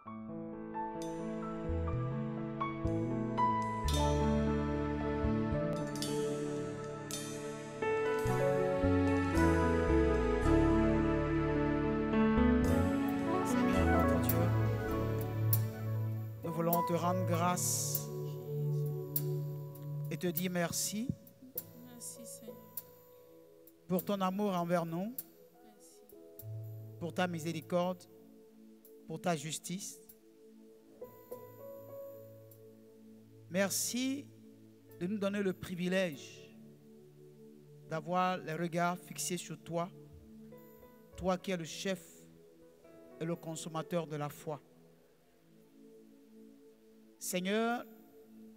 Seigneur notre Dieu, nous voulons te rendre grâce et te dire merci. Merci Seigneur. Pour ton amour envers nous, Merci. pour ta miséricorde, pour ta justice. Merci de nous donner le privilège d'avoir les regards fixés sur toi, toi qui es le chef et le consommateur de la foi. Seigneur,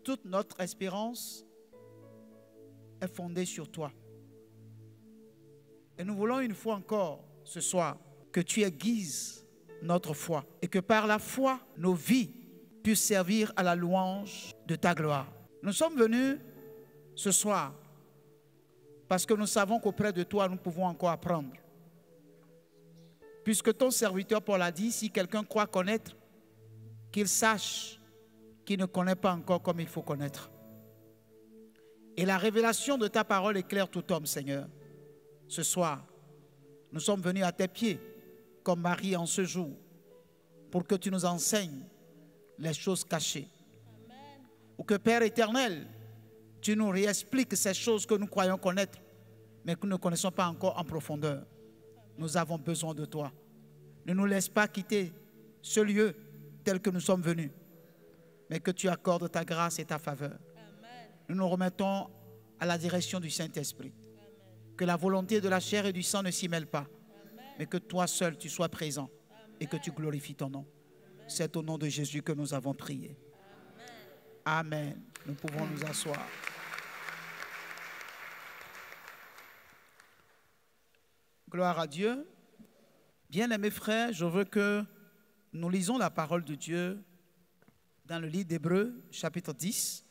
toute notre espérance est fondée sur toi. Et nous voulons une fois encore, ce soir, que tu aiguises notre foi et que par la foi, nos vies puissent servir à la louange de ta gloire. Nous sommes venus ce soir parce que nous savons qu'auprès de toi, nous pouvons encore apprendre. Puisque ton serviteur Paul a dit, si quelqu'un croit connaître, qu'il sache qu'il ne connaît pas encore comme il faut connaître. Et la révélation de ta parole éclaire tout homme, Seigneur. Ce soir, nous sommes venus à tes pieds, comme Marie en ce jour, pour que tu nous enseignes les choses cachées. Amen. Ou que, Père éternel, tu nous réexpliques ces choses que nous croyons connaître, mais que nous ne connaissons pas encore en profondeur. Nous avons besoin de toi. Ne nous laisse pas quitter ce lieu tel que nous sommes venus, mais que tu accordes ta grâce et ta faveur. Amen. Nous nous remettons à la direction du Saint-Esprit. Que la volonté de la chair et du sang ne s'y mêle pas, mais que toi seul tu sois présent et que tu glorifies ton nom. C'est au nom de Jésus que nous avons prié. Amen. Nous pouvons nous asseoir. Gloire à Dieu. Bien-aimés frères, je veux que nous lisons la parole de Dieu dans le livre d'Hébreux, chapitre 10.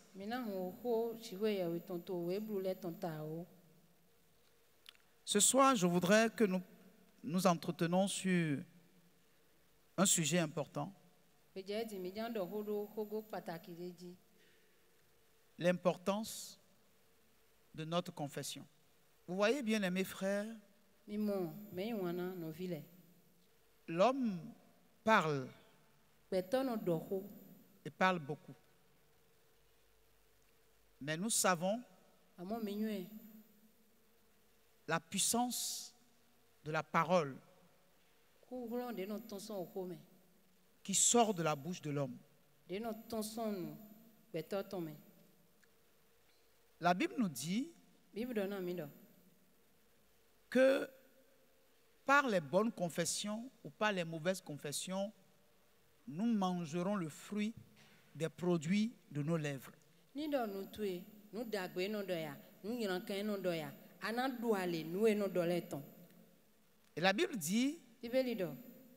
Ce soir, je voudrais que nous nous entretenions sur un sujet important. L'importance de notre confession. Vous voyez bien, mes frères, l'homme parle et parle beaucoup. Mais nous savons la puissance de la parole qui sort de la bouche de l'homme. La Bible nous dit que par les bonnes confessions ou par les mauvaises confessions, nous mangerons le fruit des produits de nos lèvres. Et la Bible dit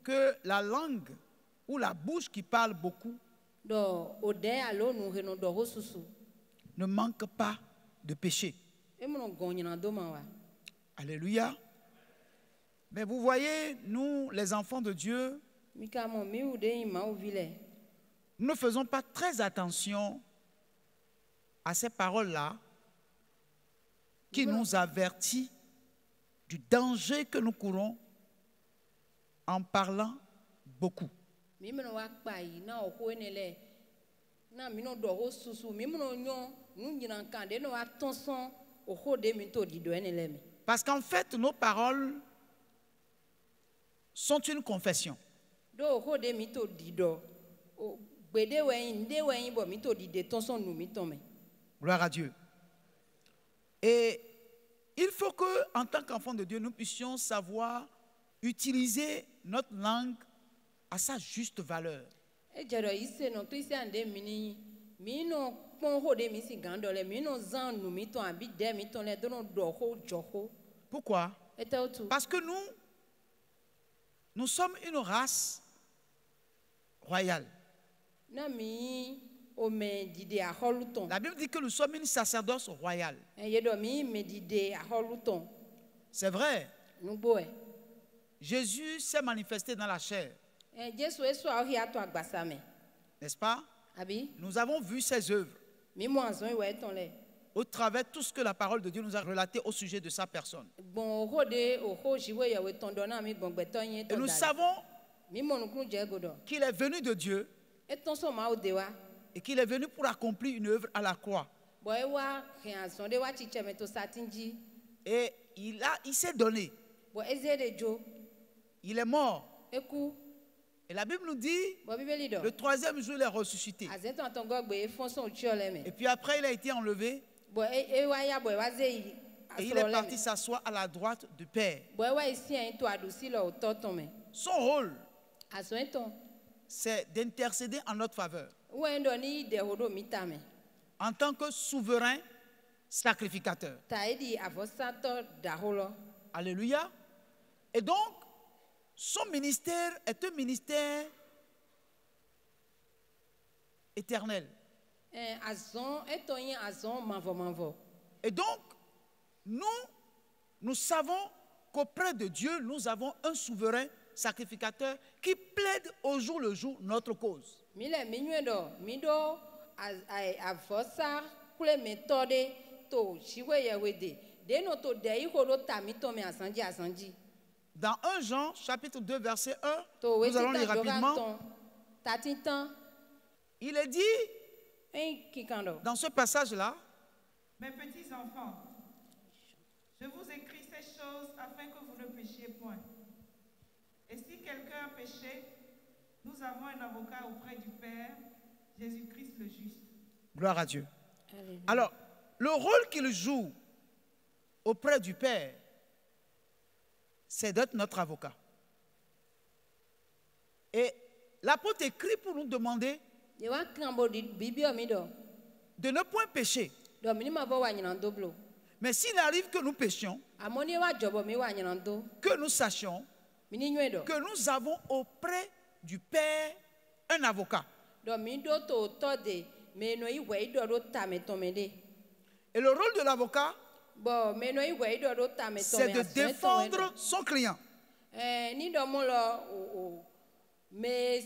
que la langue ou la bouche qui parle beaucoup ne manque pas de péché. Alléluia. Mais vous voyez, nous, les enfants de Dieu, nous ne faisons pas très attention à ces paroles-là qui nous avertit du danger que nous courons en parlant beaucoup. Parce qu'en fait, nos paroles sont une confession. Gloire à Dieu. Et il faut que, en tant qu'enfants de Dieu, nous puissions savoir utiliser notre langue à sa juste valeur. Pourquoi? Parce que nous sommes une race royale. La Bible dit que nous sommes une sacerdoce royale. C'est vrai. Jésus s'est manifesté dans la chair. Jésus est soit au hiato agbasame. N'est-ce pas? Abi, Nous avons vu ses œuvres mi mo azon ouais ton le. au travers de tout ce que la parole de Dieu nous a relaté au sujet de sa personne. Bon rode o jiwe ya we ton dona mi bon gbeton yin Et ton nous dal. savons Mi mo nukun je godo. qu'il est venu de Dieu E ton so ma o de wa. et qu'il est venu pour accomplir une œuvre à la croix. Bo e wa ken azon de wa chiche me to satinji. Et il s'est donné. Bo eze de jo. Il est mort. Eku. Et la Bible nous dit, Bo bibeli do. le troisième jour, il est ressuscité. Azeton ton gogbe e fon son uchi ole me. Et puis après, il a été enlevé Bo e wa ya bo e wa ze yi. et il est parti s'asseoir à la droite du Père. Bo e wa isi en to adusi lo o to ton me. Son rôle, Azon ton. c'est d'intercéder en notre faveur Wo ndo ni de hodo mitame. en tant que souverain sacrificateur. Ta edi avosato daholo. Alléluia. Et donc, son ministère est un ministère éternel. Azon eto yin azon manvo. Et donc, nous savons qu'auprès de Dieu, nous avons un souverain sacrificateur qui plaide au jour le jour notre cause. Mi le mi nyue do mi do avosa kule me tode to shiwe ye wede. De no to de yi hodo ta mi to me asanji. Dans 1 Jean, chapitre 2, verset 1, To we nous allons lire rapidement. Tatitan Il est dit en kikando. dans ce passage-là, Mes petits enfants, je vous écris ces choses afin que vous ne péchiez point. Et si quelqu'un a péché, nous avons un avocat auprès du Père, Jésus-Christ le juste. gloire à Dieu. Alors, le rôle qu'il joue auprès du Père, c'est d'être notre avocat. Et l'apôtre écrit pour nous demander Ye wa kambo di bibio mi do. de ne point pécher. Do mi ni ma bo wa nyinando blo. Mais s'il arrive que nous péchions, Amoni wa jobo mi wa nyinando. que nous sachions Mi ni nyue do. que nous avons auprès du Père un avocat. Do mi do to de me no iwe do ta me to me de. Et le rôle de l'avocat, Bon, me no iwe do ta me to c'est me de aso défendre son client. ni do mo lo o me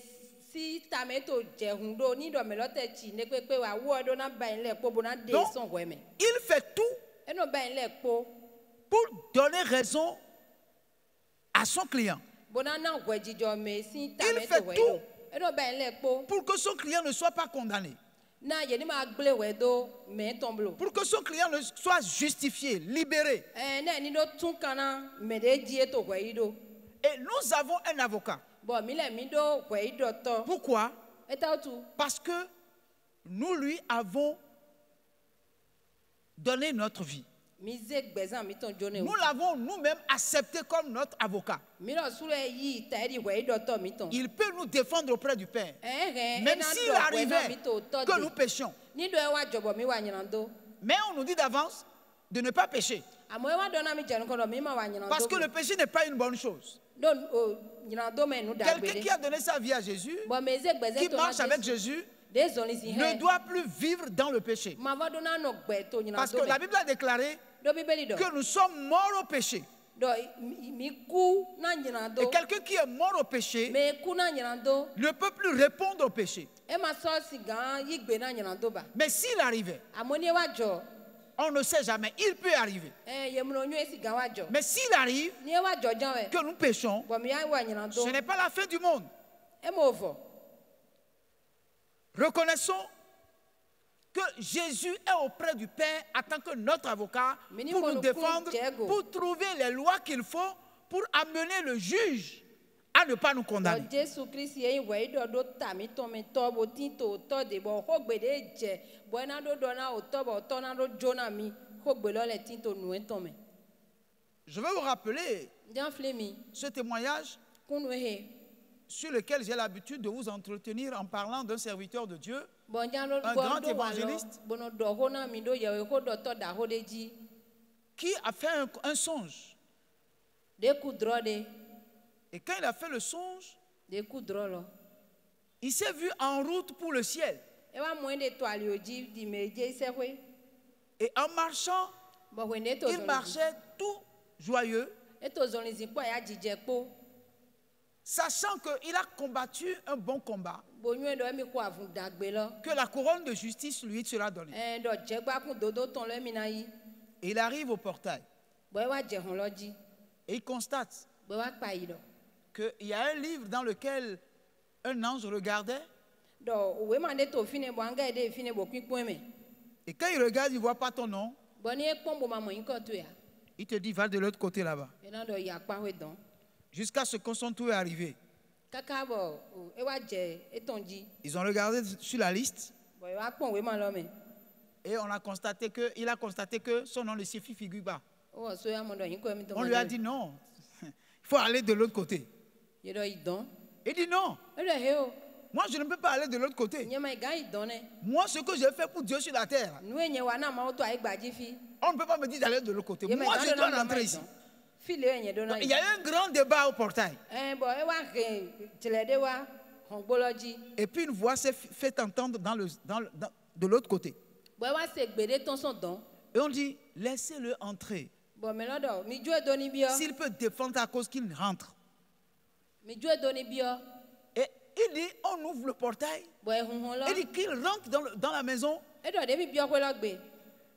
si ta me to je hun do ni do me lo te chi ne pepe wa wo do na ba ile po bo na de Donc, son we me. Il fait tout E no ba ile po pour donner raison à son client, bo na na gwe jijo me si ta Il me fait to we tout. do. E no ba ile po pour que son client ne soit pas condamné, na ye ni ma gble we do me tomblo. pour que son client ne soit justifié, libéré. Na ni do tun kana me de die to we do. Et nous avons un avocat. Bon, mi le mi do we do to. Pourquoi? E ta tu. Parce que nous lui avons donné notre vie. Mi ze gbezan mi ton jone. Nous l'avons nous-mêmes accepté comme notre avocat. Mi lo sure yi ta di we do to mi ton. Il peut nous défendre auprès du Père. Même Même s'il arrivait que nous péchions. Ni do e wa jobo mi wa nyinando. Mais on nous dit d'avance de ne pas pécher. Amo e wa do na mi jenu ko do mi ma wa nyinando. Parce que le péché n'est pas une bonne chose. Don nyinando me nu da Quelqu'un qui a donné sa vie à Jésus, Bon me ze gbezan qui to marche avec Jésus, Des only si ne doit plus vivre dans le péché. Ma va do na no gbe to Parce nyinando. que la Bible a déclaré Do bibeli do. que nous sommes morts au péché. Do mi ku na nyinando. Et quelqu'un qui est mort au péché Me ku na nyinando. ne peut plus répondre au péché. E ma so si gan yi gbe na nyinando ba. Mais s'il arrivait, Amoni e wa jo. on ne sait jamais, il peut arriver. Ye mu no nyu e si gan wa jo. Mais s'il arrive Ni e wa jo jan we. que nous péchons, Bon mi ya wa nyinando. ce n'est pas la fin du monde. E mo vo. Reconnaissons que Jésus est auprès du Père en tant que notre avocat pour nous défendre, pour trouver les lois qu'il faut pour amener le juge à ne pas nous condamner. Jésus Christ ye we do ta mi to me to bo tin to de bo ho gbe de je bo na do na o to bo to na do jona mi ho gbe lo le tin to nu en to me. Je vais vous rappeler Jan flemi ce témoignage kunu he. sur lequel j'ai l'habitude de vous entretenir en parlant d'un serviteur de Dieu, Bon jan lo Un grand évangéliste. Bono do ho na mi do ye ho do to da ho de ji. qui a fait un songe. De ku dro de Et quand il a fait le songe, de ku dro lo. il s'est vu en route pour le ciel. E wa mo de to ali oji di me je se hwe. Et en marchant, Bo hwe ne to il marchait tout joyeux. E to zon li zi po ya jije po. sachant qu'il a combattu un bon combat, bo nyuie do mi ko avun dagbe lo que la couronne de justice lui sera donnée. do jegba kun dodo ton le mi na yi Et il arrive au portail bo wa je hon lo ji et il constate bo wa pa yi do qu'il y a un livre dans lequel un ange regardait. do we ma de to fine bo anga de fine bo kwipon me Et quand il regarde, il ne voit pas ton nom. bo ni e pon bo ma mo yin ko to ya Il te dit, va de l'autre côté là-bas. e na do ya pa we don Jusqu'à ce qu'on son tour est arrivé. kaka bo e wa je e ton ji Ils ont regardé sur la liste bo e wa pon we ma lo me et il a constaté que son nom ne s'y figure pas. o so ya mo do yin ko mi to On lui a dit non, il faut aller de l'autre côté. ye do yi don Il dit non, e do he o moi je ne peux pas aller de l'autre côté. nye ma ga yi don ne Moi, ce que j'ai fait pour Dieu sur la terre, nu e nye wa na ma o to ai gba ji fi on ne peut pas me dire d'aller de l'autre côté. ye ma Moi, ga je do dois na rentrer ici. file e nye do na Il y a eu un grand débat au portail. bo e wa ke tele de wa hon gbolo ji Et puis une voix s'est fait entendre de l'autre côté. bo e wa se gbede ton son don Et on dit, laissez-le entrer. bo me lo do mi jo e do ni bi o S'il peut défendre à cause qu'il rentre. mi jo e do ni bi o Et il dit, on ouvre le portail. bo e hun hon lo Il dit qu'il rentre dans la maison. e do de mi bi o ko lo gbe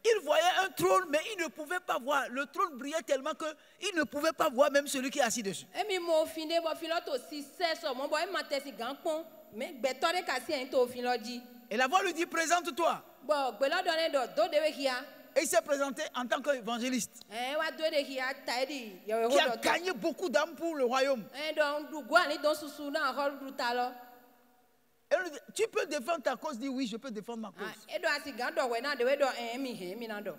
Il voyait un trône, mais il ne pouvait pas voir. Le trône brillait tellement qu'il ne pouvait pas voir même celui qui est assis dessus. e mi mo fin de bo fin lo to si se so mo bo e ma te si gan pon me gbe to de ka si en to fin lo ji Et la voix lui dit, présente-toi. bo gbe lo do ne do de we hia Et il s'est présenté en tant qu'évangéliste wa do de hia ta di yo e qui ho a do gagné beaucoup d'âmes pour le royaume. do du gwa ni don susu na ho du ta lo Et on lui dit, tu peux défendre ta cause? Il dit, oui, je peux défendre ma cause. e do asi gan do we na de we do mi he mi na do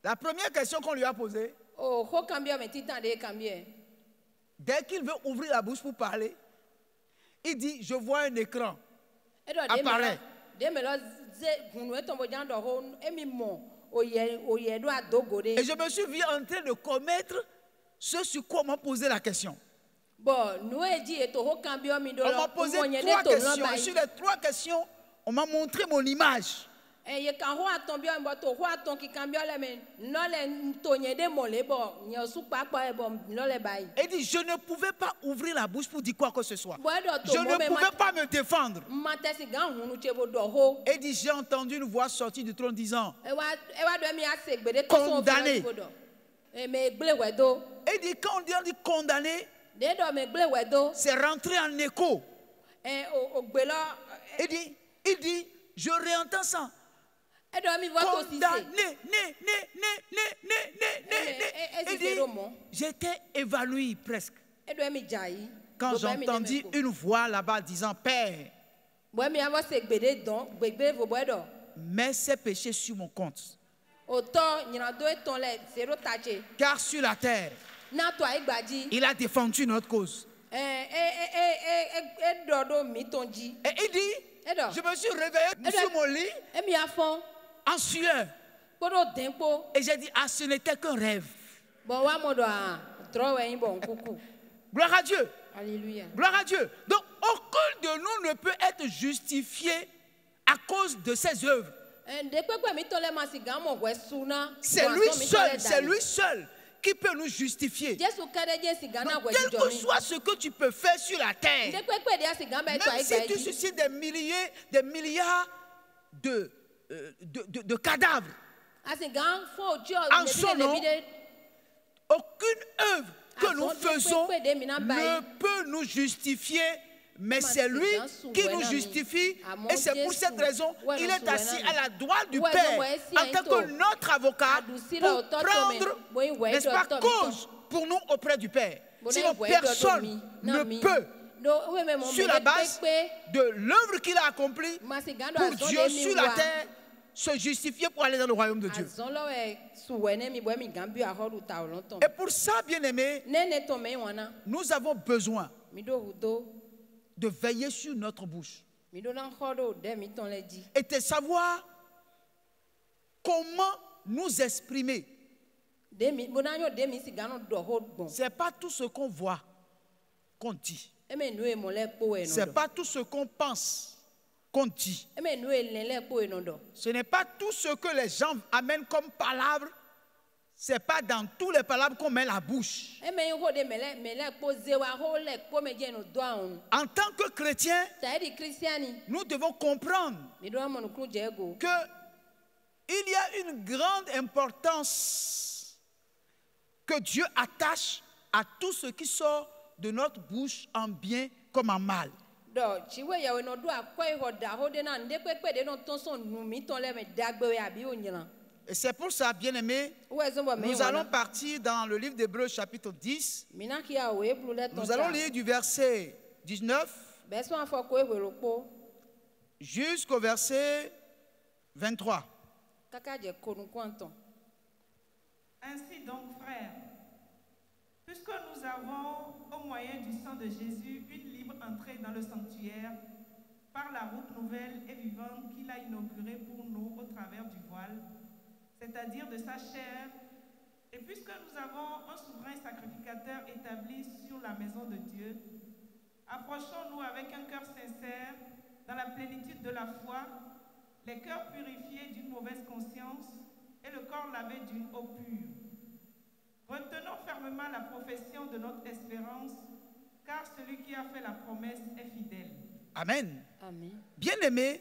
La première question qu'on lui a posée, o ho cambio me titan de cambie dès qu'il veut ouvrir la bouche pour parler, il dit, je vois un écran. e do Apparaît. de me lo ze gunu e ton bo jan do ho e mi mo o ye do adogo de Et je me suis vu en train de commettre ce sur quoi on m'a posé la question. bon nous e di e to ho cambio mi do On lo m'a posé mo nye 3 de to lo questions. ba Et sur les 3 questions, on m'a montré mon image. e ye kan ho aton bi o mbo to ho aton ki cambio le me no le to nye de mo le bo nye su pa pa e bo no le bai Et il dit, je ne pouvais pas ouvrir la bouche pour dire quoi que ce soit. bo e do Je to mo ne me pouvais pas me défendre. ma te si gan hunu che bo do ho Et il dit, j'ai entendu une voix sortir du trône disant, e wa do mi ase gbe de to so Condamné. bo do e me gble we do et il dit, quand on dit condamné, de do me gble we do c'est rentré en écho. e o gbe lo Il dit, je réentends ça. e do mi vo to si se Condamné, Il dit, j'étais évanoui presque. e do mi jai Quand j'entendis une voix là-bas disant, Père, bo mi avo se gbe de don gbe vo bo e do mets ces péchés sur mon compte. o to nyina do e ton le zero tache Car sur la terre, na to ai gbaji il a défendu notre cause. do do mi ton ji Et il dit, Edo. je me suis réveillé sur mon lit e mi afon en sueur. kporo denpo Et j'ai dit, ah, ce n'était qu'un rêve. bon wa mo do a tro we yin bon kuku Gloire à Dieu. alléluia Gloire à Dieu. Donc, aucun de nous ne peut être justifié à cause de ses œuvres. de pepe mi to le ma si gan mo we suna C'est lui seul qui peut nous justifier. Jesu kede je si gan na Donc, we quel jo que mi soit ce que tu peux faire sur la de terre, pepe de si gan be to même ai si tu gbaji suscites des milliards de cadavres, asi gan fo ojo En son nom, aucune œuvre que Ah, nous son Dieu faisons peut aider, mina ne baï. peut nous justifier, mais c'est lui qui nous justifie. Et c'est pour cette raison qu'il est assis à la droite du Père en tant que notre avocat pour prendre, n'est-ce pas, cause pour nous auprès du Père. Sinon, personne ne peut, sur la base de l'œuvre qu'il a accomplie pour Dieu sur la terre, se justifier pour aller dans le royaume de Dieu. Et pour ça, bien-aimés, nous avons besoin de veiller sur notre bouche et de savoir comment nous exprimer. Ce n'est pas tout ce qu'on voit qu'on dit. Ce n'est pas tout ce qu'on pense qu'on dit. Ce n'est pas tout ce que les gens amènent comme palabres. Ce n'est pas dans toutes les palabres qu'on met la bouche. E me ho de mele kpo zewa ho le kpo me je no do ahun. En tant que chrétien, Ta di Christiani. nous devons comprendre Mi do mo no kru je go. qu'il y a une grande importance que Dieu attache à tout ce qui sort de notre bouche en bien comme en mal. Do chiwe ya we no do akwa ho da ho de na nde pepe de no ton son nu mi ton le me dagbe we abi onyiran. Et c'est pour ça, bien-aimés, nous allons partir dans le livre d'Hébreux chapitre 10. Nous allons lire du verset 19 jusqu'au verset 23. Ainsi donc, frères, puisque nous avons, au moyen du sang de Jésus, une libre entrée dans le sanctuaire, par la route nouvelle et vivante qu'il a inaugurée pour nous au travers du voile, c'est-à-dire de sa chair, et puisque nous avons un souverain sacrificateur établi sur la maison de Dieu, approchons-nous avec un cœur sincère, dans la plénitude de la foi, les cœurs purifiés d'une mauvaise conscience et le corps lavé d'une eau pure. Retenons fermement la profession de notre espérance, car celui qui a fait la promesse est fidèle. Amen. Amen. Bien-aimés,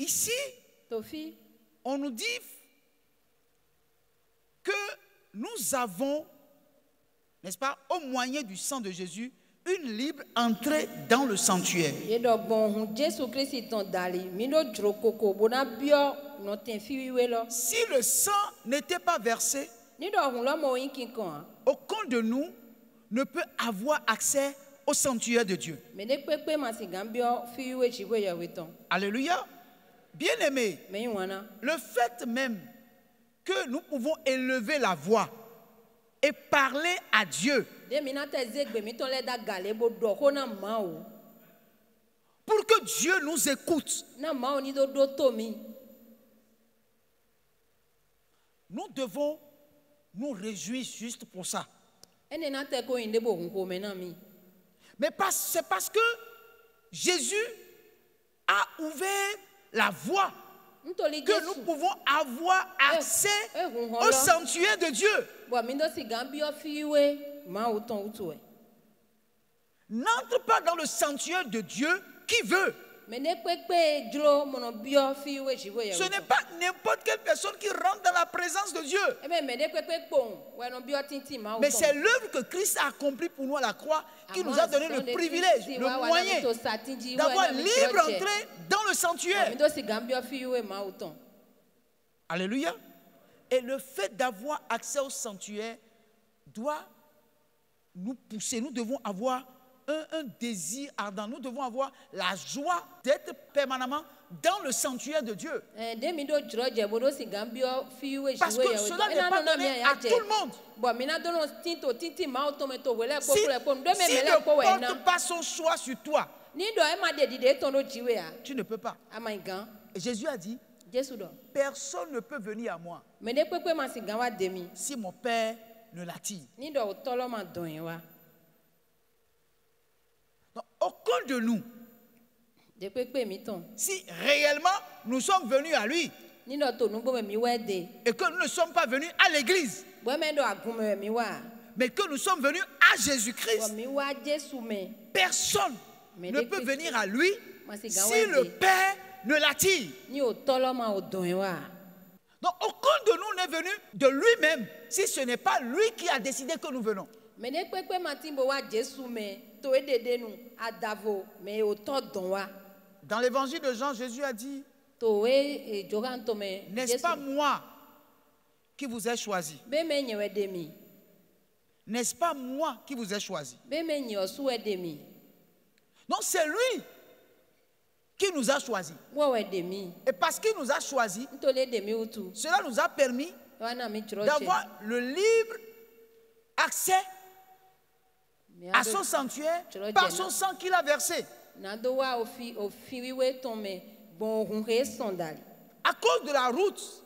ici, on nous dit que nous avons, n'est-ce pas, au moyen du sang de Jésus, une libre entrée dans le sanctuaire. Si le sang n'était pas versé, aucun de nous ne peut avoir accès au sanctuaire de Dieu. Alléluia. Bien-aimés, le fait même que nous pouvons élever la voix et parler à Dieu pour que Dieu nous écoute, nous devons nous réjouir juste pour ça. Mais c'est parce que Jésus a ouvert la voie que nous pouvons avoir accès au sanctuaire de Dieu. N'entre pas dans le sanctuaire de Dieu qui veut. Ce n'est pas n'importe quelle personne qui rentre dans la présence de Dieu. Mais c'est l'œuvre que Christ a accomplie pour nous à la croix qui nous a donné le privilège, le moyen d'avoir libre entrée dans le sanctuaire. Alléluia. Et le fait d'avoir accès au sanctuaire doit nous pousser. Nous devons avoir un désir ardent. Nous devons avoir la joie d'être permanemment dans le sanctuaire de Dieu. Parce que cela n'est pas donné à tout le monde. Si ne porte pas son choix sur toi, tu ne peux pas. Et Jésus a dit, personne ne peut venir à moi si mon Père ne l'attire. Donc, aucun de nous, si réellement nous sommes venus à lui et que nous ne sommes pas venus à l'église, mais que nous sommes venus à Jésus-Christ, personne ne peut venir à lui si le Père ne l'attire. Donc aucun de nous n'est venu de lui-même si ce n'est pas lui qui a décidé que nous venons. Dans l'évangile de Jean, Jésus a dit, n'est-ce pas moi qui vous ai choisi? N'est-ce pas moi qui vous ai choisi? Donc c'est lui qui nous a choisis. Et parce qu'il nous a choisis, cela nous a permis d'avoir le libre accès à son sanctuaire par son sang qu'il a versé. À cause de la route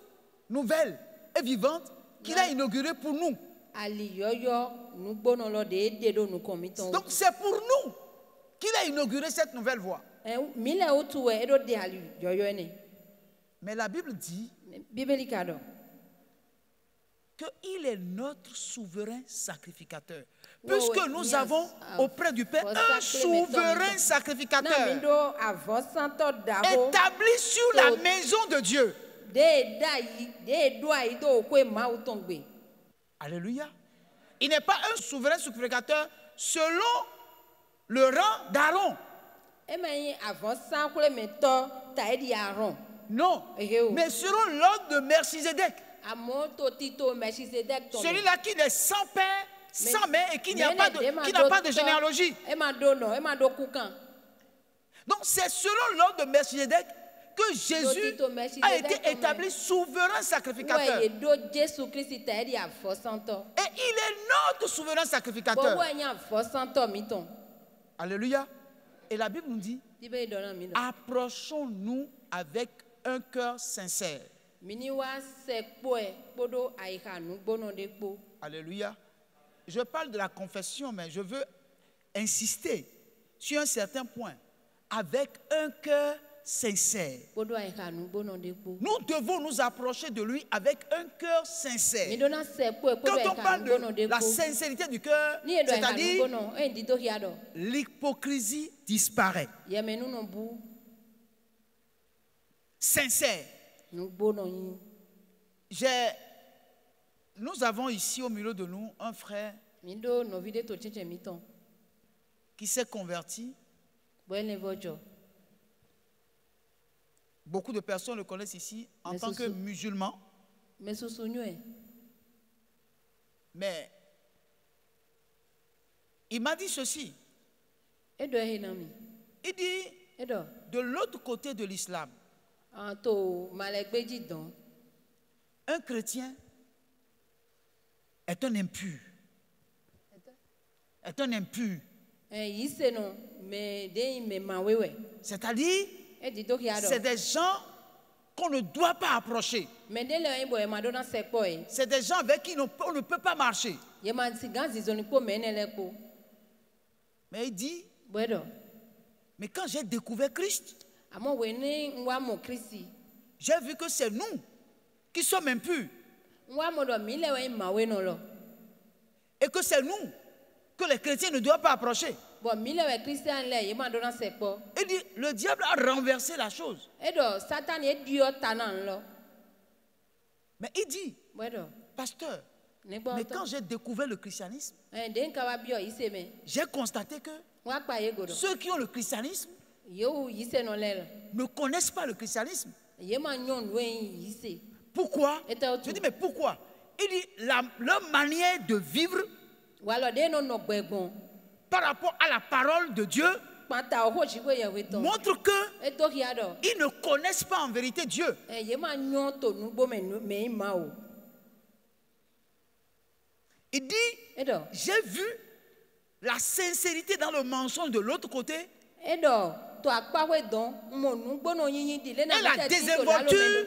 nouvelle et vivante qu'il a inaugurée pour nous. Donc c'est pour nous qu'il a inauguré cette nouvelle voie. Mais la Bible dit qu'il est notre souverain sacrificateur. Puisque Oui, nous yes. avons auprès du Père un souverain sacrificateur établi sur la maison de Dieu. Alléluia. Il n'est pas un souverain sacrificateur selon le rang d'Aaron. Non, mais selon l'ordre de Melchizedek. Celui-là qui est sans père, sans mère et qui n'a pas de généalogie. Donc c'est selon l'ordre de Melchizedek que Jésus a été établi souverain sacrificateur. Et il est notre souverain sacrificateur. Alléluia. Et la Bible nous dit, approchons-nous avec un cœur sincère. Alléluia. Je parle de la confession, mais je veux insister sur un certain point. Avec un cœur sincère. Nous devons nous approcher de lui avec un cœur sincère. Quand on parle de la sincérité du cœur, c'est-à-dire l'hypocrisie disparaît. Sincère. Nous avons ici au milieu de nous un frère qui s'est converti. Beaucoup de personnes le connaissent ici en tant que musulman. Mais il m'a dit ceci. Il dit, de l'autre côté de l'islam, un chrétien est un impur. C'est-à-dire, c'est des gens qu'on ne doit pas approcher. C'est des gens avec qui on ne peut pas marcher. Mais il dit, mais quand j'ai découvert Christ, j'ai vu que c'est nous qui sommes impurs. Et que c'est nous que les chrétiens ne doivent pas approcher. Il dit, le diable a renversé la chose. Mais il dit, pasteur, mais quand j'ai découvert le christianisme, j'ai constaté que ceux qui ont le christianisme ne connaissent pas le christianisme. Pourquoi? Je dis, mais pourquoi? Il dit, leur manière de vivre par rapport à la parole de Dieu montre qu'ils ne connaissent pas en vérité Dieu. Il dit, j'ai vu la sincérité dans le mensonge de l'autre côté et la désinvolture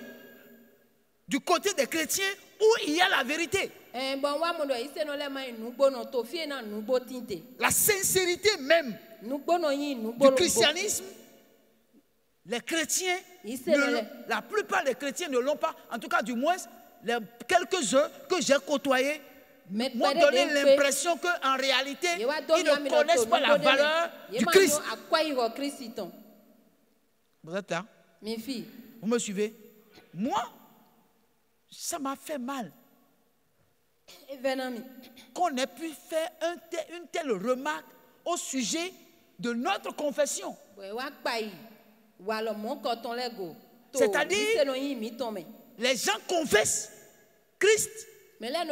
du côté des chrétiens où il y a la vérité. La sincérité même du christianisme, les chrétiens, la plupart des chrétiens ne l'ont pas. En tout cas, du moins, les quelques-uns que j'ai côtoyés m'ont donné l'impression qu'en réalité, ils ne connaissent pas la valeur du Christ. Vous êtes là? Vous me suivez? Moi, ça m'a fait mal qu'on ait pu faire une telle remarque au sujet de notre confession. C'est-à-dire, les gens confessent Christ, mais en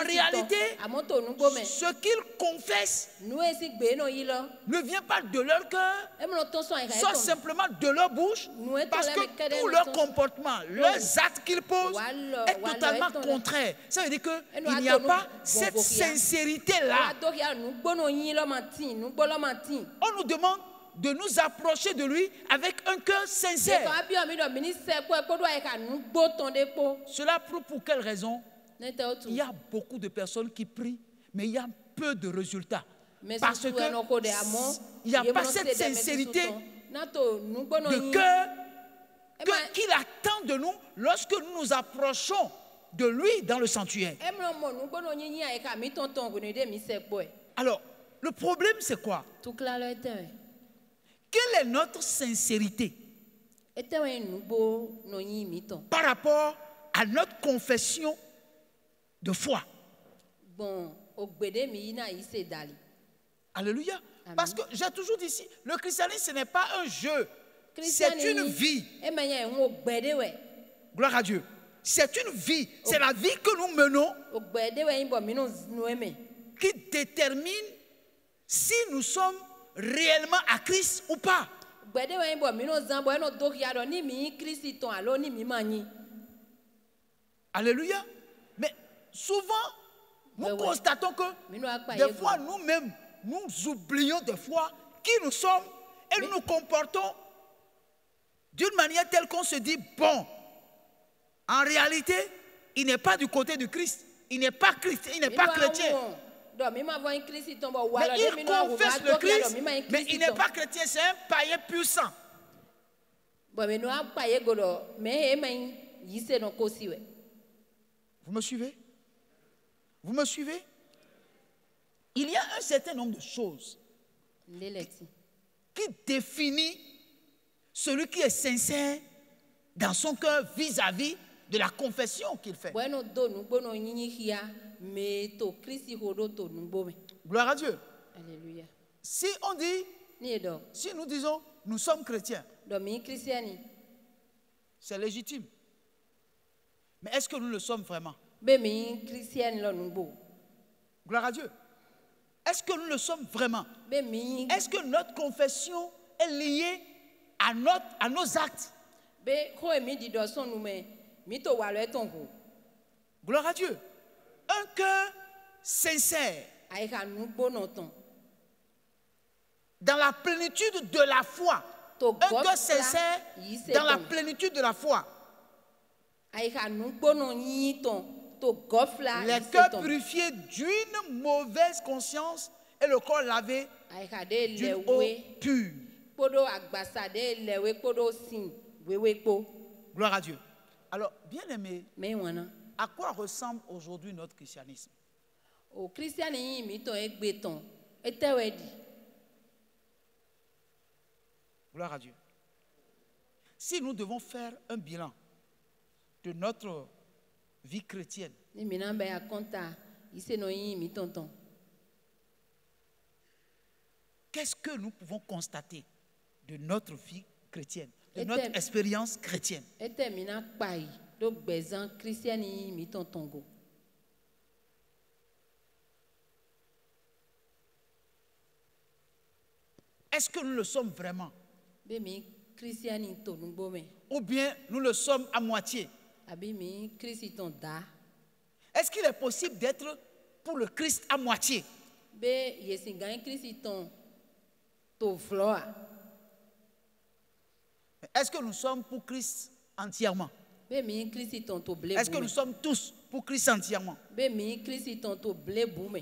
réalité, ce qu'ils confessent ne vient pas de leur cœur, soit simplement de leur bouche, parce que tout leur comportement, leurs actes qu'ils posent est totalement contraire. Ça veut dire qu'il n'y a pas cette sincérité-là. On nous demande de nous approcher de lui avec un cœur sincère. Cela prouve pour quelle raison? Il y a beaucoup de personnes qui prient, mais il y a peu de résultats. Parce qu'il n'y a pas cette sincérité de cœur qu'il attend de nous lorsque nous nous approchons de lui dans le sanctuaire. Emlo mo nu gbono nyinyi ai ka mi tonton go ne de mi se po e. Alors, le problème c'est quoi? Tu kla lo ete. Quelle est notre sincérité Ete we nu gbo no yin mi ton. par rapport à notre confession de foi? Bon, ogbede mi na yi se dali. Alléluia. Amen. Parce que j'ai toujours dit ici, le christianisme ce n'est pas un jeu, c'est une vie. E me yen wo ogbede we. Gloire à Dieu. C'est une vie, c'est la vie que nous menons Ogbede we yin bo mi no eme. qui détermine si nous sommes réellement à Christ ou pas. Ogbede we yin bo mi no zan bo no do ya do ni mi Kristi ton alo ni mi manyi. Alléluia. Mais souvent, nous Ouais, ouais. constatons que Mi no apa des ye fois, nous-mêmes, nous oublions des fois qui nous sommes et nous nous comportons d'une manière telle qu'on se dit, bon, en réalité, il n'est pas du côté du Christ. Il n'est pas chrétien, il n'est pas chrétien. Do mi ma vo yin Kristi ton bo wa Mais lo de il mi no awo confesse ma le do ya do Christ, mi ma yin mais Kristi il n'est ton. pas chrétien, c'est un païen puissant. Bo mi no apa ye go do me e ma yin yi se no ko si we. Vous me suivez? Vous me suivez? Il y a un certain nombre de choses Leleti. qui définit celui qui est sincère dans son cœur vis-à-vis de la confession qu'il fait. Bueno do nu gbo no nyinyi hia me to Kristi ho do to nu gbo me. Gloire à Dieu. Alléluia. Si on dit, Ni do si nous disons, nous sommes chrétiens, do mi Kristiani. c'est légitime. Mais est-ce que nous le sommes vraiment? Be mi Kristiani lo nu gbo. Gloire à Dieu. Est-ce que nous le sommes vraiment? Be mi Est-ce que notre confession est liée à nos actes? be ho e mi di do son nu me mi to wa lo eton ho. Gloire à Dieu. Un cœur sincère, Ai ka nu gbo no ton. dans la plénitude de la foi. To Un God cœur sincère, yi se dans la ton. plénitude de la foi. Ai ka nu gbo no yin ton. To gofla Les yi se cœurs ton. purifiés d'une mauvaise conscience et le corps lavé Ai ka de d'une eau lewe. pure. Kpodo agbasa de lewe kpodo sin wewe kpo. Gloire à Dieu. Alors, bien aimé, Me wana. à quoi ressemble aujourd'hui notre christianisme? O Kristiani yin mi ton egbe ton. Etewe di. Gloire à Dieu. Si nous devons faire un bilan de notre vie chrétienne, Ni mi na be akonta yi se no yin mi ton ton. qu'est-ce que nous pouvons constater de notre vie chrétienne, de Et notre thème. expérience chrétienne? Ete mi na kpa yi do gbezan Kristiani yin mi ton ton go. Est-ce que nous le sommes vraiment? Be mi Kristiani to nu gbo me. Ou bien nous le sommes à moitié? Abi mi Kristi ton da. Est-ce qu'il est possible d'être pour le Christ à moitié? Be yesi gan Kristi ton to vloa. Est-ce que nous sommes pour Christ entièrement? Be mi Kristi ton to ble Est-ce que bu nous me. sommes tous pour Christ entièrement? Be mi Kristi ton to ble bu me.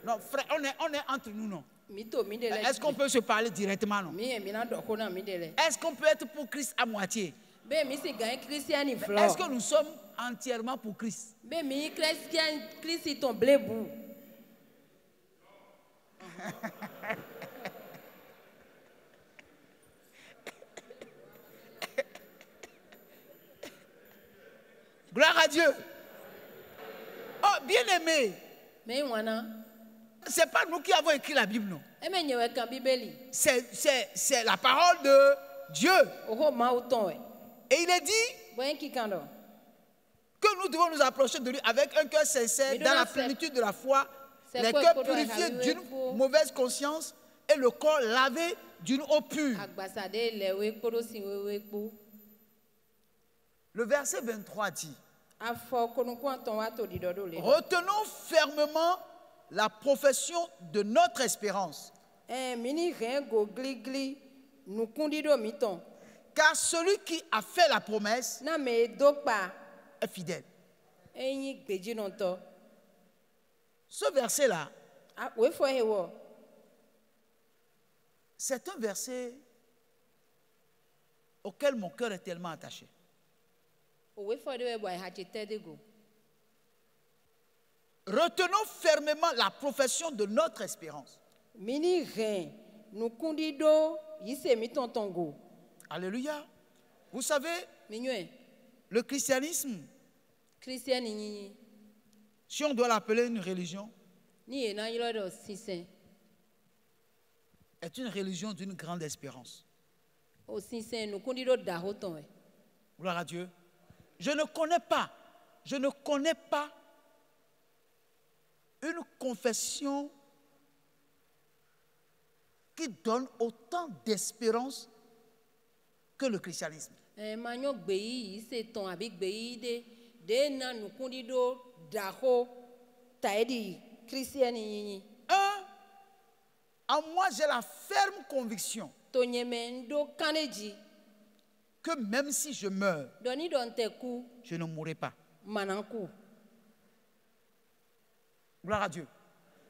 Non, frère, on est entre nous, non? Mi to mi de le. Est-ce qu'on peut se parler directement, non? Mi e mi na do ko na mi de le. Est-ce qu'on peut être pour Christ à moitié? Be mi si gan Kristiani vlo. Est-ce que nous sommes entièrement pour Christ? Be mi Kristi ton ble bu. Gloire à Dieu. Oh, bien aimé, Me wana. ce n'est pas nous qui avons écrit la Bible, non. E me nyewe kan Bibeli. C'est la parole de Dieu. O ho ma o ton we. Et il est dit Boyen ki kan do. que nous devons nous approcher de lui avec un cœur sincère, Mais dans la c'est- plénitude de la foi, c'est les quoi, cœurs il faudrait purifiés arriver d'une pour- mauvaise conscience et le corps lavé d'une eau pure. Agbasa de lewe kpodo sin wewe kpo. Le verset 23 dit: Afo konukun ton wa to di do do le. retenons fermement la profession de notre espérance, Mini rien go gli nukundi do mi ton. car celui qui a fait la promesse Na me do pa est fidèle. enyi gbeji non to. Ce verset-là, Ah we fo he wo. c'est un verset auquel mon cœur est tellement attaché. Owe for de boy hachete de go. Retenons fermement la profession de notre espérance. Mini rien. Nous kundi do yise mi tontongo. Alléluia. Vous savez, Minwe. le christianisme, Christian ni si on doit l'appeler une religion, ni ena yilo do sisen. est une religion d'une grande espérance. O sisen nous kundi do da hoton we. Gloire à Dieu. Je ne connais pas une confession qui donne autant d'espérance que le christianisme. Manyo gbeyi yise ton abi gbeyi de na nous kundi do da ho taedi Christian ni. En moi, j'ai la ferme conviction To nyemendo kaneji. que même si je meurs, Doni don te ku je ne mourrai pas. mananku. Gloire à Dieu.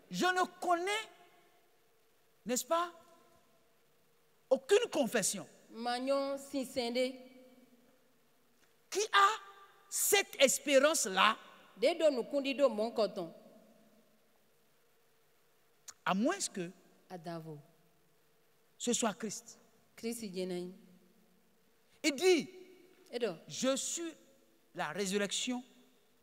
Je ne connais, n'est-ce pas, aucune confession Manyon sinsende qui a cette espérance-là, de do nous kundi do mon coton à moins que adavo. ce soit Christ. Christ jenain. Il dit, Edo je suis la résurrection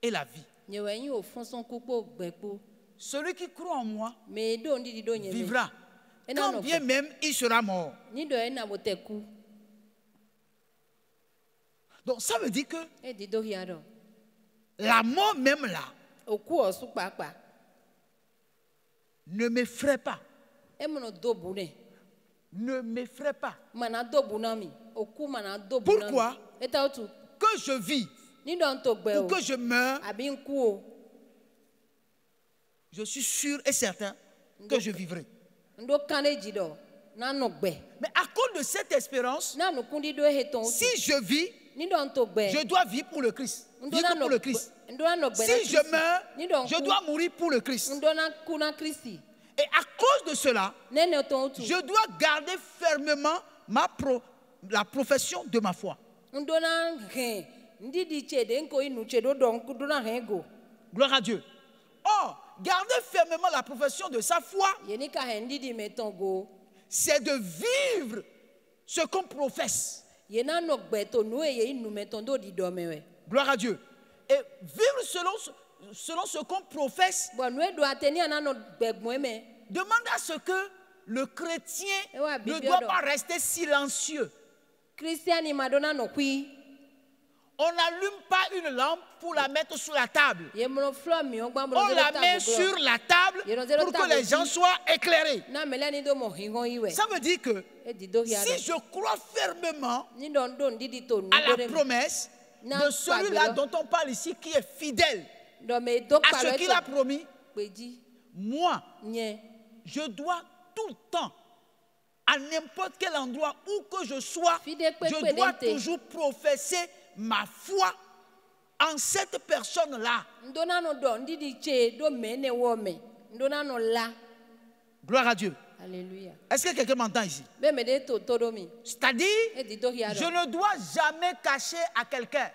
et la vie. nyewenyi au fond son coupo gbepo. Celui qui croit en moi Me do ndi do nyeme. vivra, Ena quand no bien même il sera mort. ni do ena boteku. Donc ça veut dire que E di do hiado. la mort même là Oku osu papa. ne m'effraie pas. E mono do bune. Ne m'effraie pas. Mana do bunami. Oku mana do bunami. Pourquoi? Eta otu. Que je vis Ni don to gbe ou o. que je meurs, Abi nku o. je suis sûr et certain que je vivrai. Ndo kaneji do. Na no gbe. Mais à cause de cette espérance, Na no kundi do heton. si je vis, Ni don to gbe. je dois vivre pour le Christ. Vivre pour le Christ. Si je meurs, je dois mourir pour le Christ. Ndona kuna Christi. Et à cause de cela, Nene ton tu. je dois garder fermement la profession de ma foi. Ndona hen. Ndi di chede nko inu chedo don kuduna hengo. Gloire à Dieu. Or, garder fermement la profession de sa foi, Yeni ka hen di metongo. c'est de vivre ce qu'on professe. Yena no gbeto no ye inu metondo di domewe. Gloire à Dieu. Et vivre selon ce qu'on professe Bon no do ateni ana no gbegmoeme. demande à ce que le chrétien Ewa, ne Bible doit do. pas rester silencieux. Christiani madonna no kui. On n'allume pas une lampe pour la mettre sur la table. Ye mono flo mi on gba mo On la met sur la table pour que les gens soient éclairés. Na melani do mo hingon iwe. Ça veut dire que E di do hiado. si je crois fermement Ni don don di di to no à do la de. promesse Na de celui-là pabelo. dont on parle ici qui est fidèle Do me do à palo ce qu'il a promis, peji. moi, Nye. je dois tout le temps, à n'importe quel endroit où que je sois, Fidèle, je dois dente. toujours professer ma foi en cette personne-là. Ndona no don di di che do mene wo me. Ndona no la. Gloire à Dieu. Alléluia. Est-ce que quelqu'un m'entend ici? Be me de to do mi. C'est-à-dire, E di do hiado. je ne dois jamais cacher à quelqu'un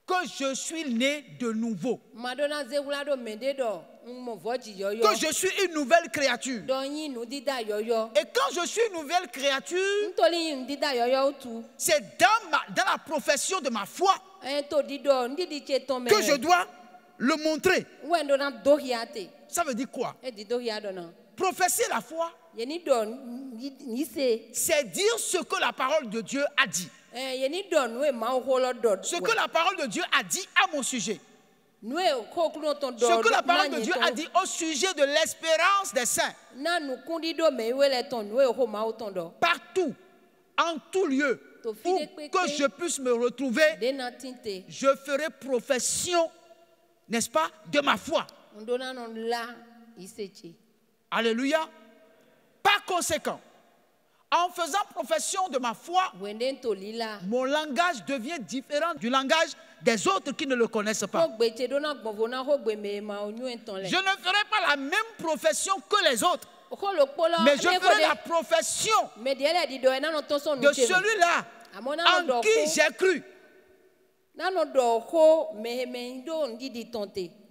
que je suis né de nouveau, Madonna zewula do me de do mo voji yoyo. que je suis une nouvelle créature. Do yin nu di da yoyo. Et quand je suis une nouvelle créature, Ntoli yin di da yoyo tu. c'est dans la profession de ma foi E to di do ndi di che to me. que je dois le montrer. Wendo na do hiate. Ça veut dire quoi? E di do hiado na. Professer la foi, Yeni do ni se. c'est dire ce que la parole de Dieu a dit. Yeni do nu e ma holo do. Ce que la parole de Dieu a dit à mon sujet. Nu e ko kuno ton do. Ce que la parole de Dieu a dit au sujet de l'espérance des saints. Na nu kundi do me wele ton nu e ho ma ton do. Partout, en tout lieu, où que je puisse me retrouver, De na tinte. je ferai profession, n'est-ce pas, de ma foi. Ndona no la isechi. Alléluia. Par conséquent, en faisant profession de ma foi, Wende to lila. mon langage devient différent du langage des autres qui ne le connaissent pas. Ho gbeche do na gbonvo na ho gbe me ma onyu enton le. Je ne ferai pas la même profession que les autres, Ko lo polo. mais je ferai la profession Me de le di do e na no ton so de nu che. celui-là Amona en do qui ko. j'ai cru.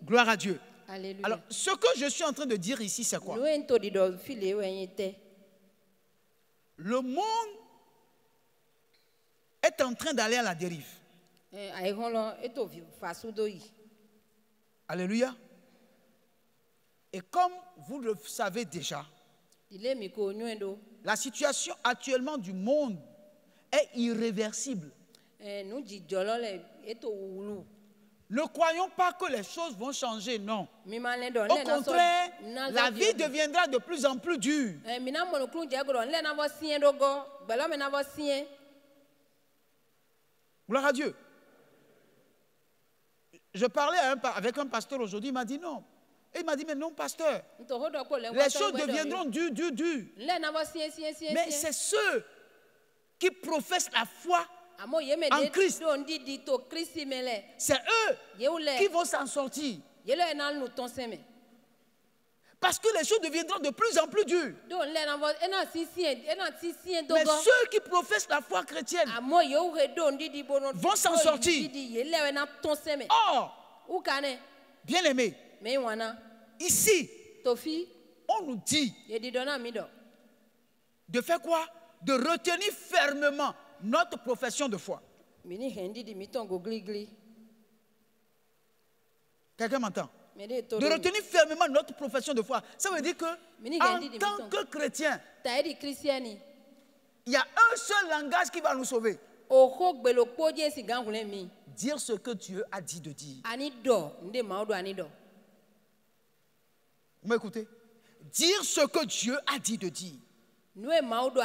Gloire à Dieu. Alléluia. Alors, ce que je suis en train de dire ici, c'est quoi? Le monde est en train d'aller à la dérive. Alléluia. Et comme vous le savez déjà, la situation actuellement du monde est irréversible. Ne croyons pas que les choses vont changer, non. Au contraire, la vie deviendra de plus en plus dure. Gloire à Dieu. Je parlais avec un pasteur aujourd'hui, il m'a dit non. Et il m'a dit, mais non, pasteur, les choses deviendront dures. Mais c'est ceux qui professent la foi en Christ. C'est eux qui vont s'en sortir. Parce que les choses deviendront de plus en plus dures. Mais ceux qui professent la foi chrétienne vont s'en sortir. Or, bien aimé, ici, on nous dit de faire quoi? De retenir fermement notre profession de foi. Quelqu'un m'entend? De retenir fermement notre profession de foi. Ça veut dire que, en tant que chrétien, il y a un seul langage qui va nous sauver. Dire ce que Dieu a dit de dire. Vous m'écoutez? Dire ce que Dieu a dit de dire.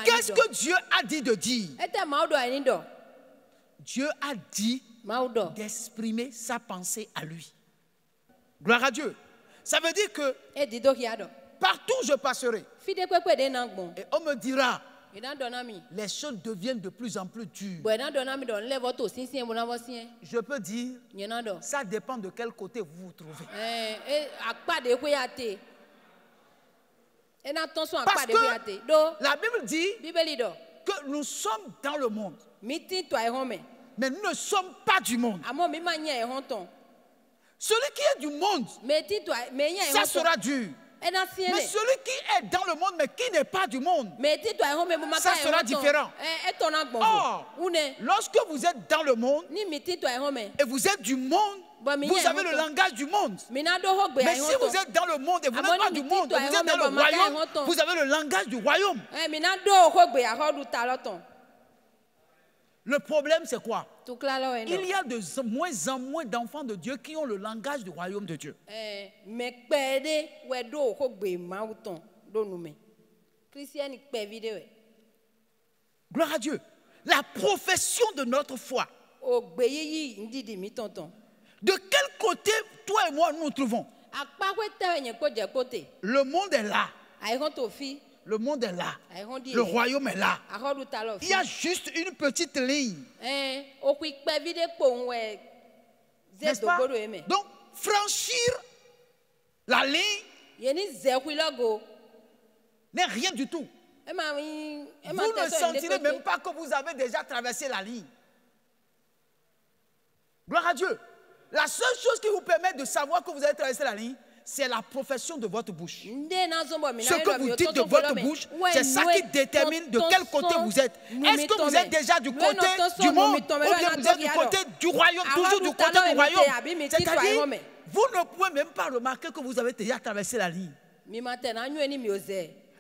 Qu'est-ce que Dieu a dit de dire? Dieu a dit d'exprimer sa pensée à lui. Gloire à Dieu. Ça veut dire que partout où je passerai, et on me dira, les choses deviennent de plus en plus dures. Je peux dire, ça dépend de quel côté vous vous trouvez. Parce que la Bible dit que nous sommes dans le monde, mais nous ne sommes pas du monde. Celui qui est du monde, ça sera dur. Mais celui qui est dans le monde, mais qui n'est pas du monde, ça sera différent. Or, lorsque vous êtes dans le monde et vous êtes du monde, vous avez le langage du monde. Mais si vous êtes dans le monde et vous n'êtes pas du monde, vous êtes dans le royaume, vous avez le langage du royaume. Le problème, c'est quoi? Il y a de moins en moins d'enfants de Dieu qui ont le langage du royaume de Dieu. Gloire à Dieu. La profession de notre foi. De quel côté, toi et moi, nous nous trouvons? Le monde est là. Le monde est là. Le royaume est là. Il y a juste une petite ligne. N'est-ce pas? Donc, franchir la ligne n'est rien du tout. Vous ne sentirez même pas que vous avez déjà traversé la ligne. Gloire à Dieu. La seule chose qui vous permet de savoir que vous avez traversé la ligne, c'est la profession de votre bouche. Ce que vous dites de votre bouche, c'est ça qui détermine de quel côté vous êtes. Est-ce que vous êtes déjà du côté du monde ou bien vous êtes du côté du royaume, toujours du côté du royaume? C'est-à-dire, vous ne pouvez même pas remarquer que vous avez déjà traversé la ligne.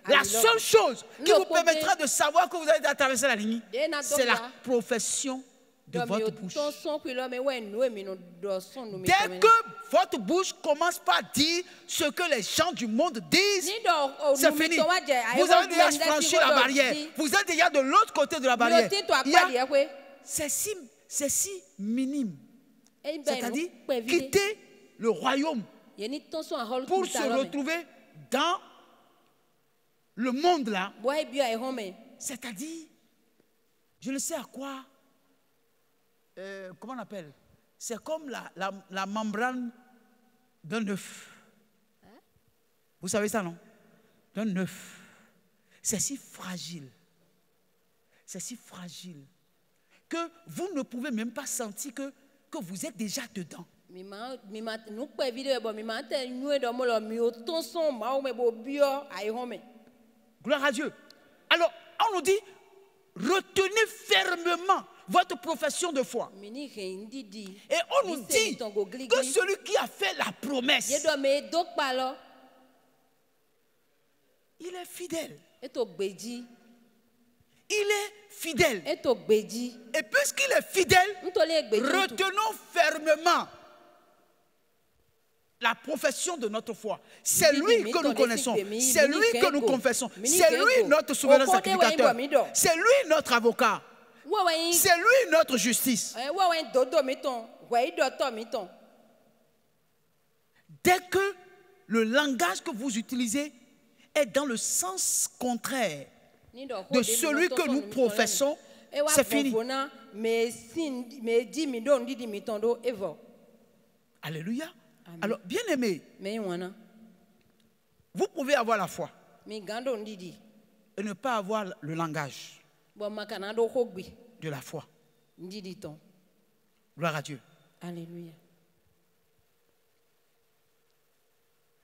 La seule chose qui vous permettra de savoir que vous avez déjà traversé la ligne, c'est la profession de votre bouche. Dès que votre bouche commence par dire ce que les gens du monde disent, c'est fini. Vous avez déjà franchi la barrière. Vous êtes déjà de l'autre côté de la barrière. C'est si minime. C'est-à-dire quitter le royaume pour se retrouver dans le monde là. C'est-à-dire, je ne sais à quoi. Comment on appelle? C'est comme la membrane d'un œuf. Vous savez ça, non? D'un œuf. C'est si fragile. C'est si fragile que vous ne pouvez même pas sentir que que vous êtes déjà dedans. Gloire à Dieu. Alors, on nous dit, retenez fermement votre profession de foi. Et on nous dit que celui qui a fait la promesse, il est fidèle. Il est fidèle. Et puisqu'il est fidèle, retenons fermement la profession de notre foi. C'est lui que nous connaissons. C'est lui que nous confessons. C'est lui notre souverain sacrificateur. C'est lui notre avocat. C'est lui notre justice. Dès que le langage que vous utilisez est dans le sens contraire de celui que nous professons, c'est fini. Alléluia. Alors, bien aimé, vous pouvez avoir la foi et ne pas avoir le langage de la foi. Gloire à Dieu. Alléluia.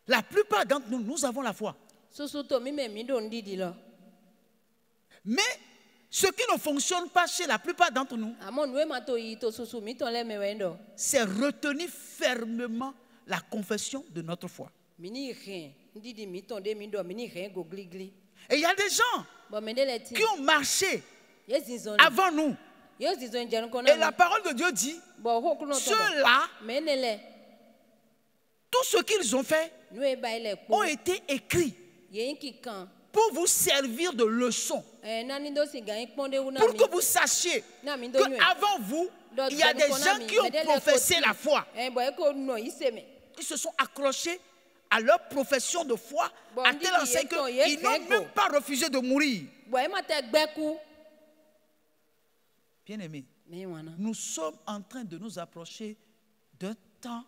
La plupart d'entre nous, nous avons la foi. Mais ce qui ne fonctionne pas chez la plupart d'entre nous, c'est retenir fermement la confession de notre foi. Et il y a des gens qui ont marché avant nous. Et la parole de Dieu dit, ceux-là, tout ce qu'ils ont fait ont été écrits pour vous servir de leçon. Pour que vous sachiez qu'avant vous, il y a des gens qui ont professé la foi. Ils se sont accrochés à leur profession de foi à tel enseigne qu'ils n'ont même pas refusé de mourir. Bien-aimés, nous sommes en train de nous approcher d'un temps